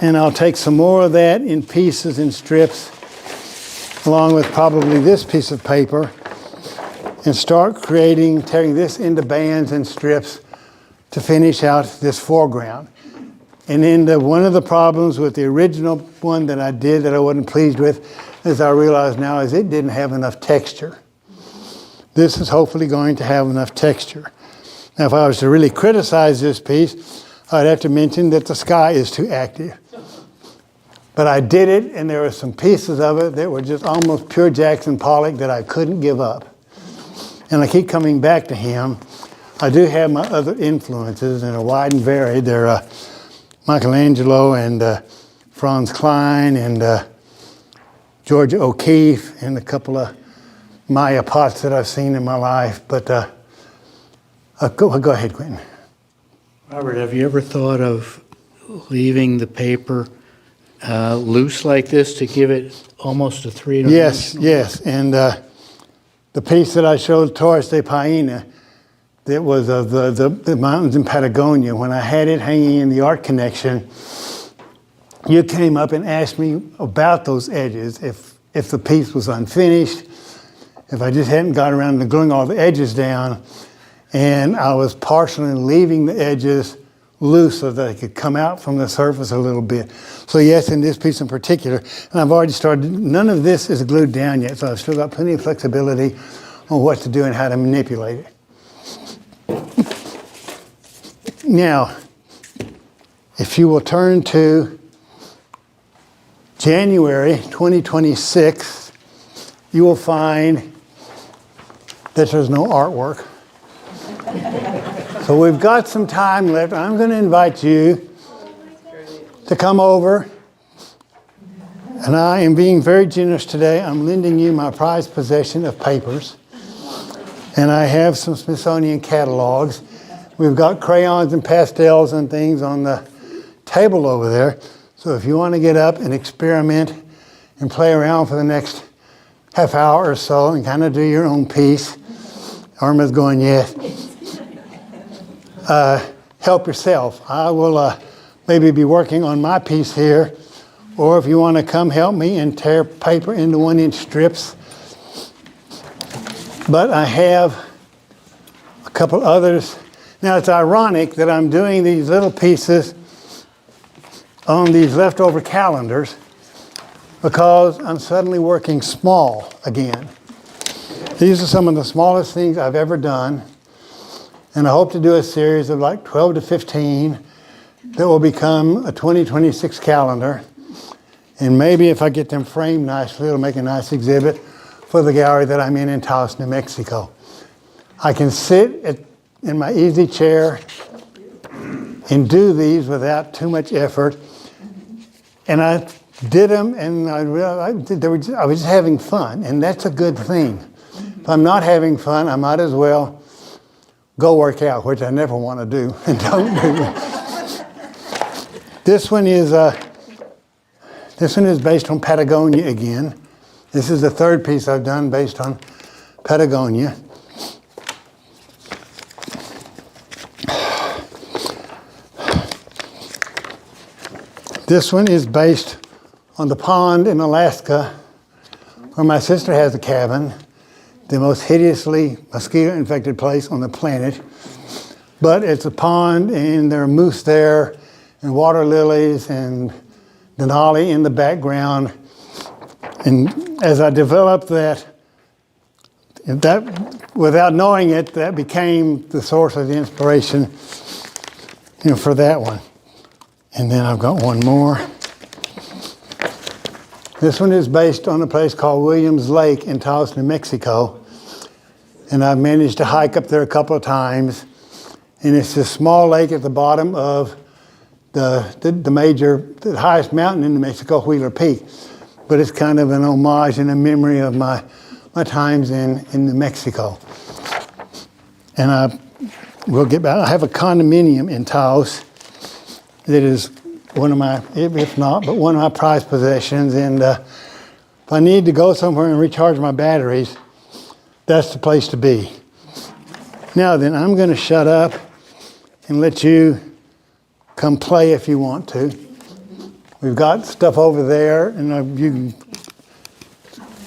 Speaker 2: And I'll take some more of that in pieces and strips, along with probably this piece of paper, and start tearing this into bands and strips to finish out this foreground. And then one of the problems with the original one that I did that I wasn't pleased with, as I realize now, is it didn't have enough texture. This is hopefully going to have enough texture. Now, if I was to really criticize this piece, I'd have to mention that the sky is too active. But I did it, and there were some pieces of it that were just almost pure Jackson Pollock that I couldn't give up. And I keep coming back to him. I do have my other influences, and they're wide and varied. They're Michelangelo and Franz Klein and Georgia O'Keeffe and a couple of Maya pots that I've seen in my life. But go ahead, Quentin.
Speaker 3: Robert, have you ever thought of leaving the paper loose like this to give it almost a three-dimensional?
Speaker 2: Yes. And the piece that I showed, Torres de Paine, that was of the mountains in Patagonia, when I had it hanging in the Art Connection, you came up and asked me about those edges, if the piece was unfinished, if I just hadn't got around to gluing all the edges down, and I was partially leaving the edges loose so that they could come out from the surface a little bit. So yes, in this piece in particular, and I've already started, none of this is glued down yet, so I've still got plenty of flexibility on what to do and how to manipulate it. Now, if you will turn to January 2026, you will find that there's no artwork. So we've got some time left. I'm going to invite you to come over. And I am being very generous today. I'm lending you my prized possession of papers. And I have some Smithsonian catalogs. We've got crayons and pastels and things on the table over there. So if you want to get up and experiment and play around for the next half hour or so and kind of do your own piece, Irma's going, yes. Help yourself. I will maybe be working on my piece here, or if you want to come help me and tear paper into 1-inch strips. But I have a couple others. Now it's ironic that I'm doing these little pieces on these leftover calendars because I'm suddenly working small again. These are some of the smallest things I've ever done. And I hope to do a series of like 12 to 15 that will become a 2026 calendar. And maybe if I get them framed nicely, it'll make a nice exhibit for the gallery that I'm in Taos, New Mexico. I can sit in my easy chair and do these without too much effort. And I did them, and I realized I was just having fun, and that's a good thing. If I'm not having fun, I might as well go work out, which I never want to do and don't do. This one is based on Patagonia again. This is the third piece I've done based on Patagonia. This one is based on the pond in Alaska where my sister has a cabin, the most hideously mosquito-infected place on the planet. But it's a pond, and there are moose there, and water lilies, and Denali in the background. And as I developed that, without knowing it, that became the source of the inspiration, for that one. And then I've got one more. This one is based on a place called Williams Lake in Taos, New Mexico. And I've managed to hike up there a couple of times. And it's this small lake at the bottom of the highest mountain in New Mexico, Wheeler Peak. But it's kind of an homage and a memory of my times in New Mexico. And we'll get back. I have a condominium in Taos that is one of my, if not, but one of my prized possessions. And if I need to go somewhere and recharge my batteries, that's the place to be. Now then, I'm going to shut up and let you come play if you want to. We've got stuff over there, and you can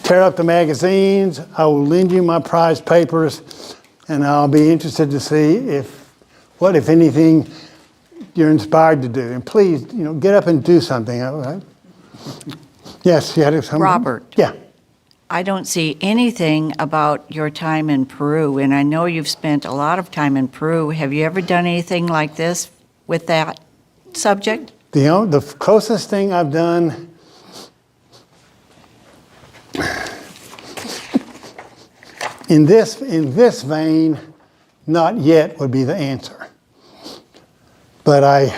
Speaker 2: tear up the magazines. I will lend you my prized papers, and I'll be interested to see what, if anything, you're inspired to do. And please, get up and do something. Right? Yes, you had something?
Speaker 7: Robert.
Speaker 2: Yeah.
Speaker 7: I don't see anything about your time in Peru, and I know you've spent a lot of time in Peru. Have you ever done anything like this with that subject?
Speaker 2: The closest thing I've done in this vein, not yet would be the answer. But I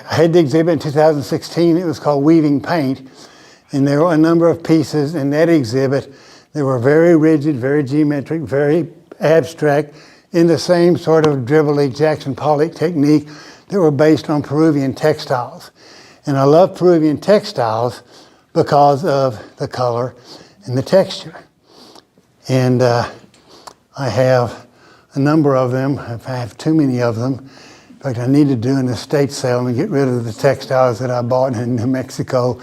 Speaker 2: had the exhibit in 2016. It was called Weaving Paint. And there were a number of pieces in that exhibit that were very rigid, very geometric, very abstract, in the same sort of dribbly Jackson Pollock technique that were based on Peruvian textiles. And I love Peruvian textiles because of the color and the texture. And I have a number of them. If I have too many of them, in fact, I need to do an estate sale and get rid of the textiles that I bought in New Mexico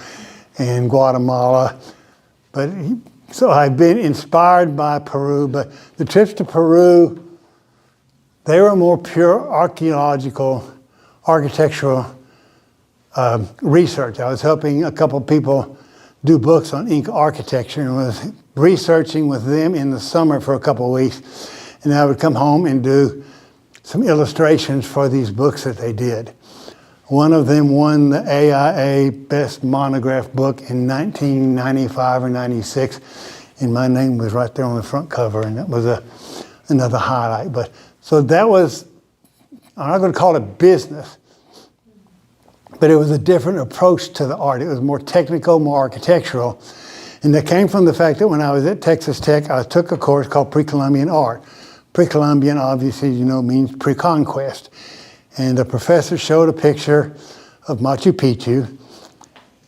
Speaker 2: and Guatemala. But so I've been inspired by Peru, but the trips to Peru, they were more pure architectural research. I was helping a couple people do books on Inca architecture and was researching with them in the summer for a couple of weeks. And I would come home and do some illustrations for these books that they did. One of them won the AIA Best Monograph Book in 1995 or 96, and my name was right there on the front cover, and that was another highlight. But so that was, I'm not going to call it business, but it was a different approach to the art. It was more technical, more architectural, and that came from the fact that when I was at Texas Tech, I took a course called Pre-Columbian Art. Pre-Columbian, obviously, means pre-conquest. And the professor showed a picture of Machu Picchu.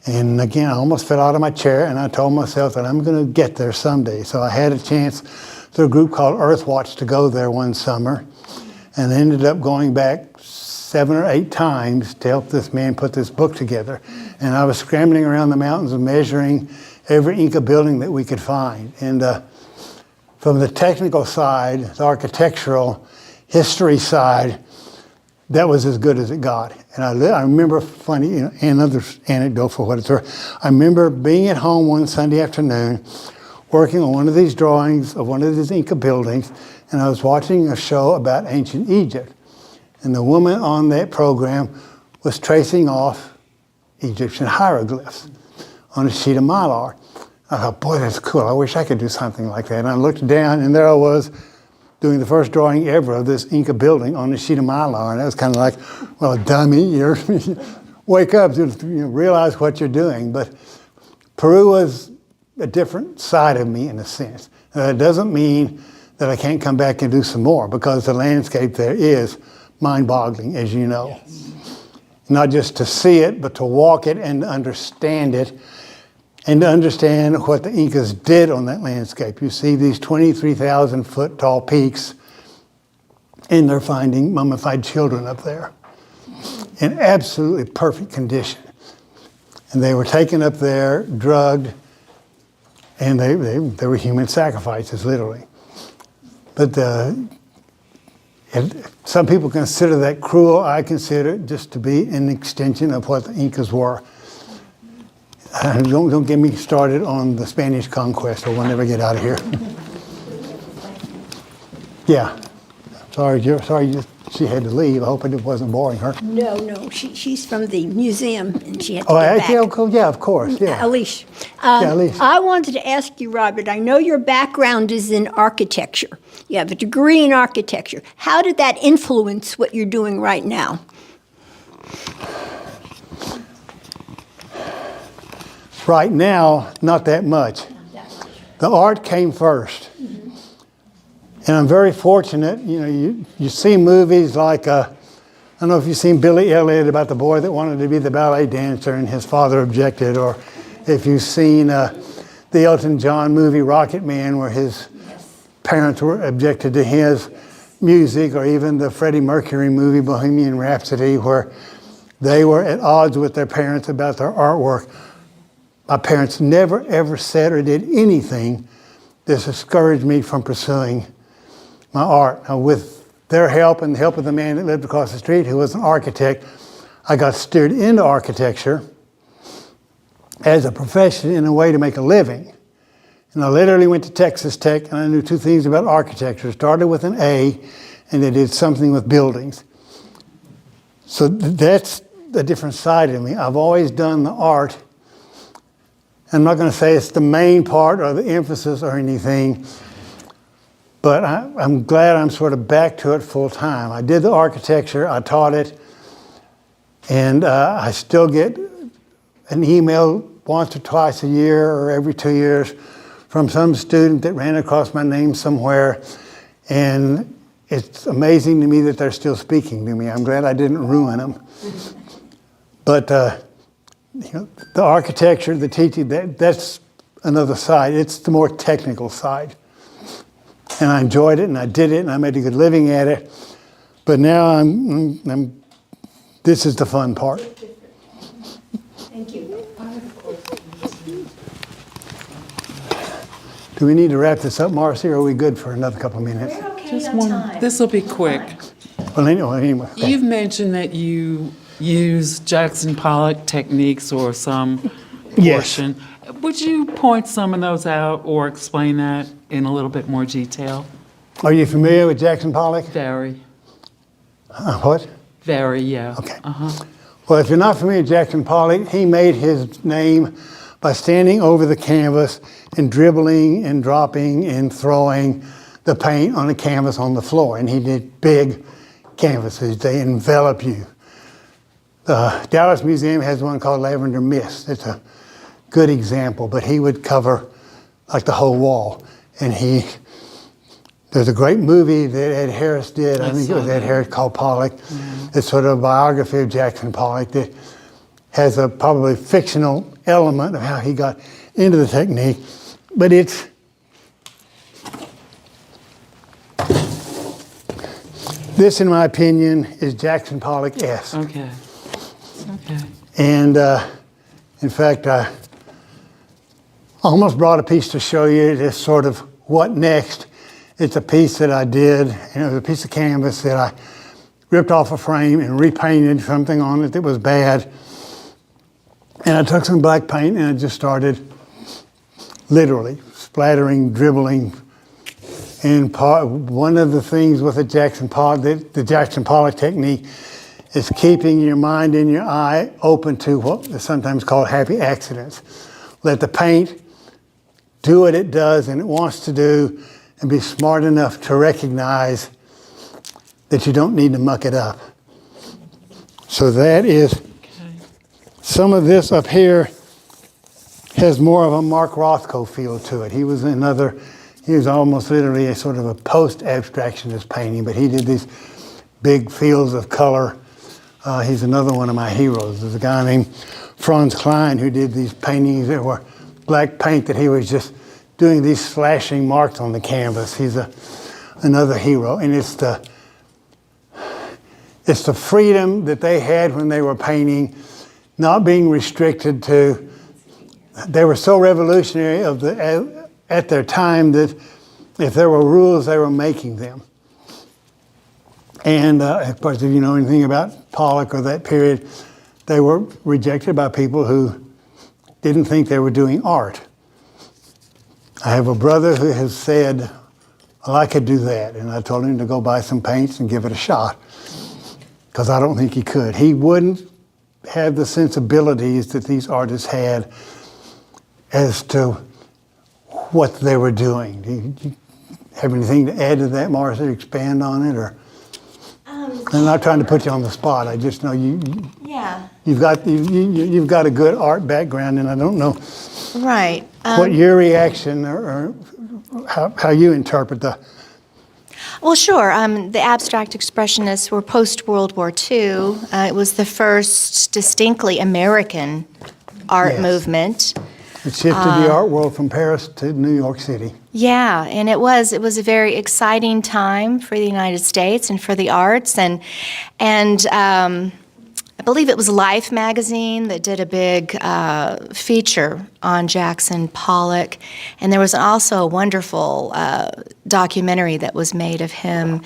Speaker 2: And again, I almost fell out of my chair, and I told myself that I'm going to get there someday. So I had a chance through a group called Earthwatch to go there one summer, and ended up going back 7 or 8 times to help this man put this book together. And I was scrambling around the mountains and measuring every Inca building that we could find. And from the technical side, the architectural history side, that was as good as it got. And I remember funny, another anecdote for what it's worth. I remember being at home one Sunday afternoon, working on one of these drawings of one of these Inca buildings, and I was watching a show about ancient Egypt. And the woman on that program was tracing off Egyptian hieroglyphs on a sheet of mylar. I thought, boy, that's cool. I wish I could do something like that. And I looked down, and there I was, doing the first drawing ever of this Inca building on a sheet of mylar. And that was kind of like, well, dummy, you wake up, realize what you're doing. But Peru was a different side of me in a sense. It doesn't mean that I can't come back and do some more, because the landscape there is mind-boggling, as you know. Not just to see it, but to walk it and to understand it, and to understand what the Incas did on that landscape. You see these 23,000 foot tall peaks, and they're finding mummified children up there in absolutely perfect condition. And they were taken up there, drugged, and they were human sacrifices, literally. But some people consider that cruel. I consider it just to be an extension of what the Incas were. Don't get me started on the Spanish conquest, or we'll never get out of here. Yeah. Sorry, she had to leave. I hope it wasn't boring her.
Speaker 6: No, she's from the museum, and she had to
Speaker 2: Oh,
Speaker 6: get
Speaker 2: actually,
Speaker 6: back.
Speaker 2: yeah, of course, yeah.
Speaker 6: Alicia,
Speaker 2: Yeah, Alicia.
Speaker 6: I wanted to ask you, Robert, I know your background is in architecture. You have a degree in architecture. How did that influence what you're doing right now?
Speaker 2: Right now, not that much. The art came first. And I'm very fortunate, you see movies like, I don't know if you've seen Billy Elliot, about the boy that wanted to be the ballet dancer and his father objected, or if you've seen the Elton John movie Rocket Man, where his parents were objected to his music, or even the Freddie Mercury movie Bohemian Rhapsody, where they were at odds with their parents about their artwork. My parents never ever said or did anything that discouraged me from pursuing my art. Now, with their help and the help of the man that lived across the street, who was an architect, I got steered into architecture as a profession in a way to make a living. And I literally went to Texas Tech, and I knew two things about architecture. Started with an A, and they did something with buildings. So that's a different side of me. I've always done the art. I'm not going to say it's the main part or the emphasis or anything, but I'm glad I'm sort of back to it full time. I did the architecture, I taught it, and I still get an email once or twice a year or every 2 years from some student that ran across my name somewhere, and it's amazing to me that they're still speaking to me. I'm glad I didn't ruin them. But the architecture, the teaching, that's another side. It's the more technical side. And I enjoyed it, and I did it, and I made a good living at it. But now this is the fun part.
Speaker 5: Thank you.
Speaker 2: Do we need to wrap this up, Marcy, or are we good for another couple of minutes?
Speaker 1: We're okay
Speaker 4: Just
Speaker 1: on
Speaker 4: one,
Speaker 1: time.
Speaker 4: this will be quick.
Speaker 2: Well, anyway. Okay.
Speaker 4: You've mentioned that you use Jackson Pollock techniques or some
Speaker 2: Yes.
Speaker 4: portion. Would you point some of those out or explain that in a little bit more detail?
Speaker 2: Are you familiar with Jackson Pollock?
Speaker 4: Very,
Speaker 2: What?
Speaker 4: very, yeah.
Speaker 2: Okay.
Speaker 4: Uh-huh.
Speaker 2: Well, if you're not familiar with Jackson Pollock, he made his name by standing over the canvas and dribbling and dropping and throwing the paint on the canvas on the floor. And he did big canvases. They envelop you. The Dallas Museum has one called Lavender Mist. It's a good example, but he would cover like the whole wall. And there's a great movie that Ed Harris did. I think it was Ed Harris, called Pollock. It's sort of a biography of Jackson Pollock that has a probably fictional element of how he got into the technique. But this, in my opinion, is Jackson Pollock-esque.
Speaker 4: Okay. Okay.
Speaker 2: And in fact, I almost brought a piece to show you this sort of what next. It's a piece that I did, and it was a piece of canvas that I ripped off a frame and repainted something on it that was bad. And I took some black paint and I just started literally splattering, dribbling. And one of the things with the Jackson Pollock technique is keeping your mind and your eye open to what is sometimes called happy accidents. Let the paint do what it does and it wants to do, and be smart enough to recognize that you don't need to muck it up. So that is, some of this up here has more of a Mark Rothko feel to it. He was another, He was almost literally a sort of a post-abstractionist painting, but he did these big fields of color. He's another one of my heroes. There's a guy named Franz Klein who did these paintings that were black paint that he was just doing these slashing marks on the canvas. He's another hero, and it's the freedom that they had when they were painting, not being restricted to. They were so revolutionary at their time that if there were rules, they were making them. And of course, if you know anything about Pollock or that period, they were rejected by people who didn't think they were doing art. I have a brother who has said, well, I could do that. And I told him to go buy some paints and give it a shot, because I don't think he could. He wouldn't have the sensibilities that these artists had as to what they were doing. Do you have anything to add to that, Marcy? Expand on it, or? I'm not trying to put you on the spot. I just know you've got a good art background, and I don't know
Speaker 1: Right.
Speaker 2: what your reaction or how you interpret the.
Speaker 1: Well, sure. The abstract expressionists were post-World War II. It was the first distinctly American art
Speaker 2: Yes.
Speaker 1: movement.
Speaker 2: It shifted the art world from Paris to New York City.
Speaker 1: Yeah, and it was a very exciting time for the United States and for the arts, and I believe it was Life magazine that did a big feature on Jackson Pollock, and there was also a wonderful documentary that was made of him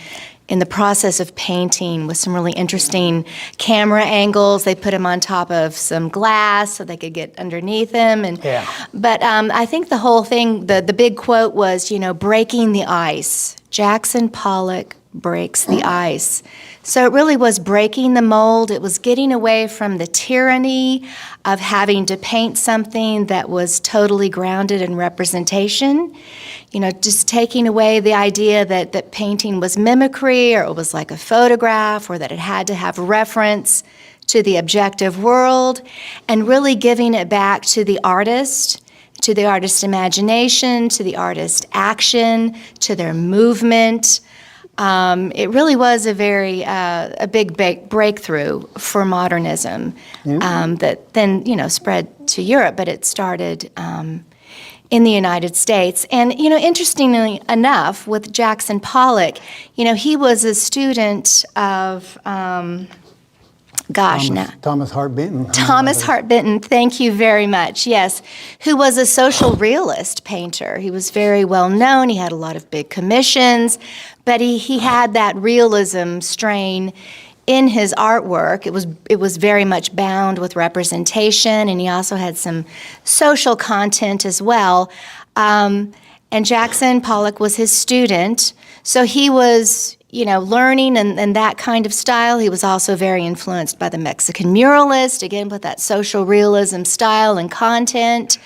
Speaker 1: in the process of painting with some really interesting camera angles. They put him on top of some glass so they could get underneath him.
Speaker 2: Yeah.
Speaker 1: But I think the whole thing, the big quote was, breaking the ice. Jackson Pollock breaks the ice. So it really was breaking the mold. It was getting away from the tyranny of having to paint something that was totally grounded in representation. Just taking away the idea that painting was mimicry, or it was like a photograph, or that it had to have reference to the objective world, and really giving it back to the artist imagination, to the artist action, to their movement. It really was a big breakthrough for modernism that then spread to Europe, but it started in the United States. And interestingly enough, with Jackson Pollock, he was a student of
Speaker 2: Thomas Hart Benton.
Speaker 1: Thomas Hart Benton, thank you very much, yes, who was a social realist painter. He was very well known, he had a lot of big commissions, but he had that realism strain in his artwork. It was very much bound with representation, and he also had some social content as well. And Jackson Pollock was his student, so he was learning and that kind of style. He was also very influenced by the Mexican muralist, again with that social realism style and content.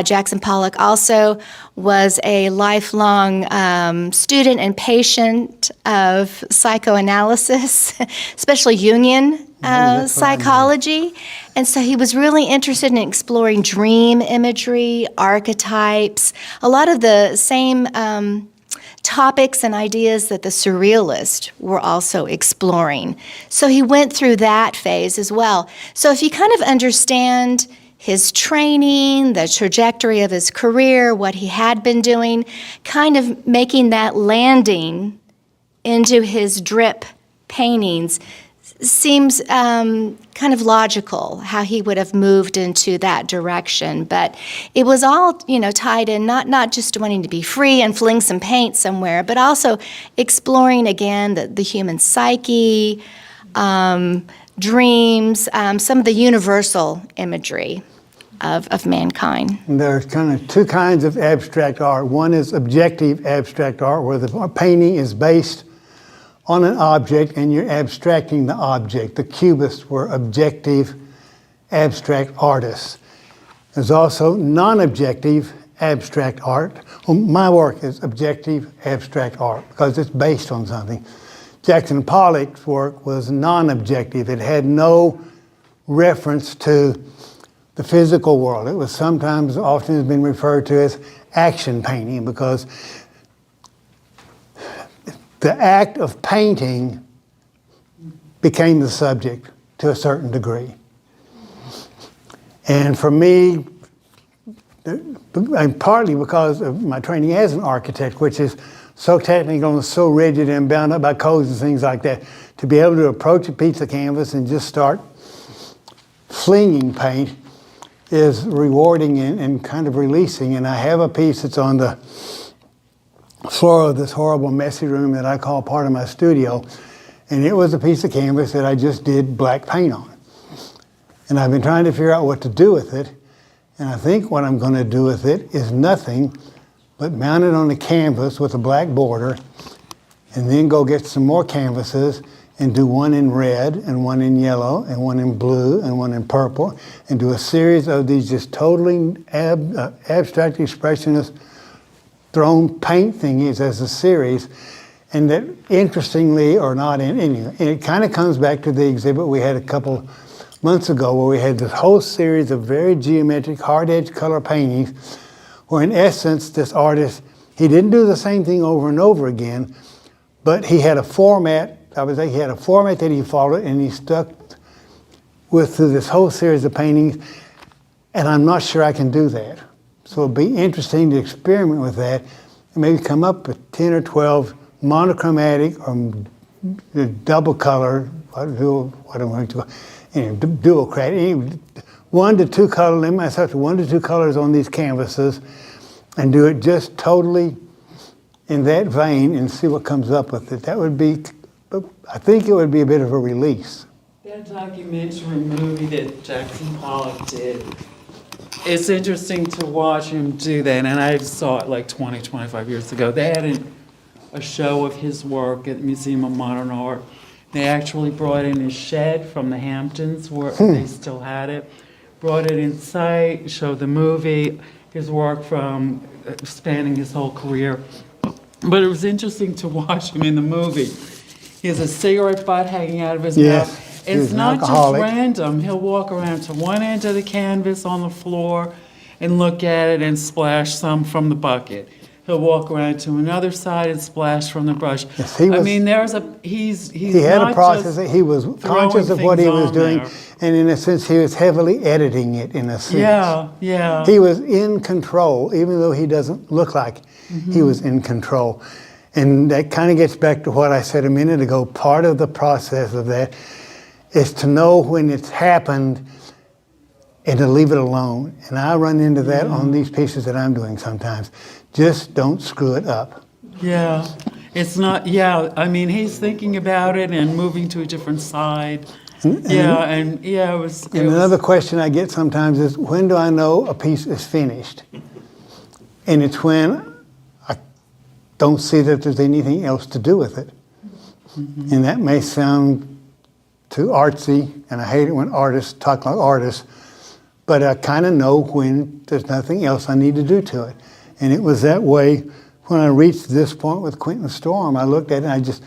Speaker 1: Jackson Pollock also was a lifelong student and patient of psychoanalysis, especially Jungian psychology. And so he was really interested in exploring dream imagery, archetypes, a lot of the same topics and ideas that the surrealists were also exploring. So he went through that phase as well. So if you kind of understand his training, the trajectory of his career, what he had been doing, kind of making that landing into his drip paintings seems kind of logical how he would have moved into that direction. But it was all, tied in, not just wanting to be free and fling some paint somewhere, but also exploring, again, the human psyche, dreams, some of the universal imagery of mankind.
Speaker 2: There's kind of two kinds of abstract art. One is objective abstract art, where the painting is based on an object and you're abstracting the object. The Cubists were objective abstract artists. There's also non-objective abstract art. Well, my work is objective abstract art because it's based on something. Jackson Pollock's work was non-objective. It had no reference to the physical world. It was often has been referred to as action painting, because the act of painting became the subject to a certain degree. And for me, and partly because of my training as an architect, which is so technical and so rigid and bound up by codes and things like that, to be able to approach a piece of canvas and just start flinging paint is rewarding and kind of releasing. And I have a piece that's on the floor of this horrible messy room that I call part of my studio, and it was a piece of canvas that I just did black paint on. And I've been trying to figure out what to do with it, and I think what I'm going to do with it is nothing but mount it on the canvas with a black border, and then go get some more canvases and do one in red and one in yellow and one in blue and one in purple, and do a series of these just totally abstract expressionist thrown paint thingies as a series. And that, interestingly or not, it kind of comes back to the exhibit we had a couple months ago, where we had this whole series of very geometric, hard-edged color paintings, where in essence this artist, he didn't do the same thing over and over again, but he had a format. I would say he had a format that he followed, and he stuck with through this whole series of paintings, and I'm not sure I can do that. So it'll be interesting to experiment with that, and maybe come up with 10 or 12 monochromatic or double color, dual credit, 1 to 2 color, limit myself to 1 to 2 colors on these canvases, and do it just totally in that vein and see what comes up with it. That would be, I think it would be a bit of a release.
Speaker 4: That documentary movie that Jackson Pollock did, it's interesting to watch him do that, and I saw it like 20, 25 years ago. They had a show of his work at the Museum of Modern Art. They actually brought in his shed from the Hamptons, where they still had it, brought it inside, showed the movie, his work from spanning his whole career. But it was interesting to watch him in the movie. He has a cigarette butt hanging out of his mouth. It's not just random. He'll walk around to one end of the canvas on the floor and look at it and splash some from the bucket. He'll walk around to another side and splash from the brush.
Speaker 2: Yes, he had a process that he was conscious of what he was doing, and in a sense he was heavily editing it in a sense.
Speaker 4: Yeah.
Speaker 2: He was in control, even though he doesn't look like he was in control. And that kind of gets back to what I said a minute ago. Part of the process of that is to know when it's happened and to leave it alone. And I run into that on these pieces that I'm doing sometimes. Just don't screw it up.
Speaker 4: Yeah, it's not, I mean, he's thinking about it and moving to a different side. It was...
Speaker 2: Another question I get sometimes is, when do I know a piece is finished? And it's when I don't see that there's anything else to do with it. Mm-hmm. And that may sound too artsy, and I hate it when artists talk like artists, but I kind of know when there's nothing else I need to do to it. And it was that way when I reached this point with Quentin Storm. I looked at it and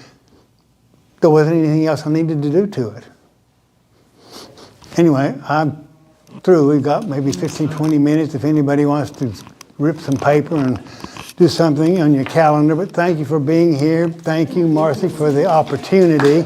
Speaker 2: there wasn't anything else I needed to do to it. Anyway, I'm through. We've got maybe 15, 20 minutes if anybody wants to rip some paper and do something on your calendar. But thank you for being here. Thank you, Marcy, for the opportunity.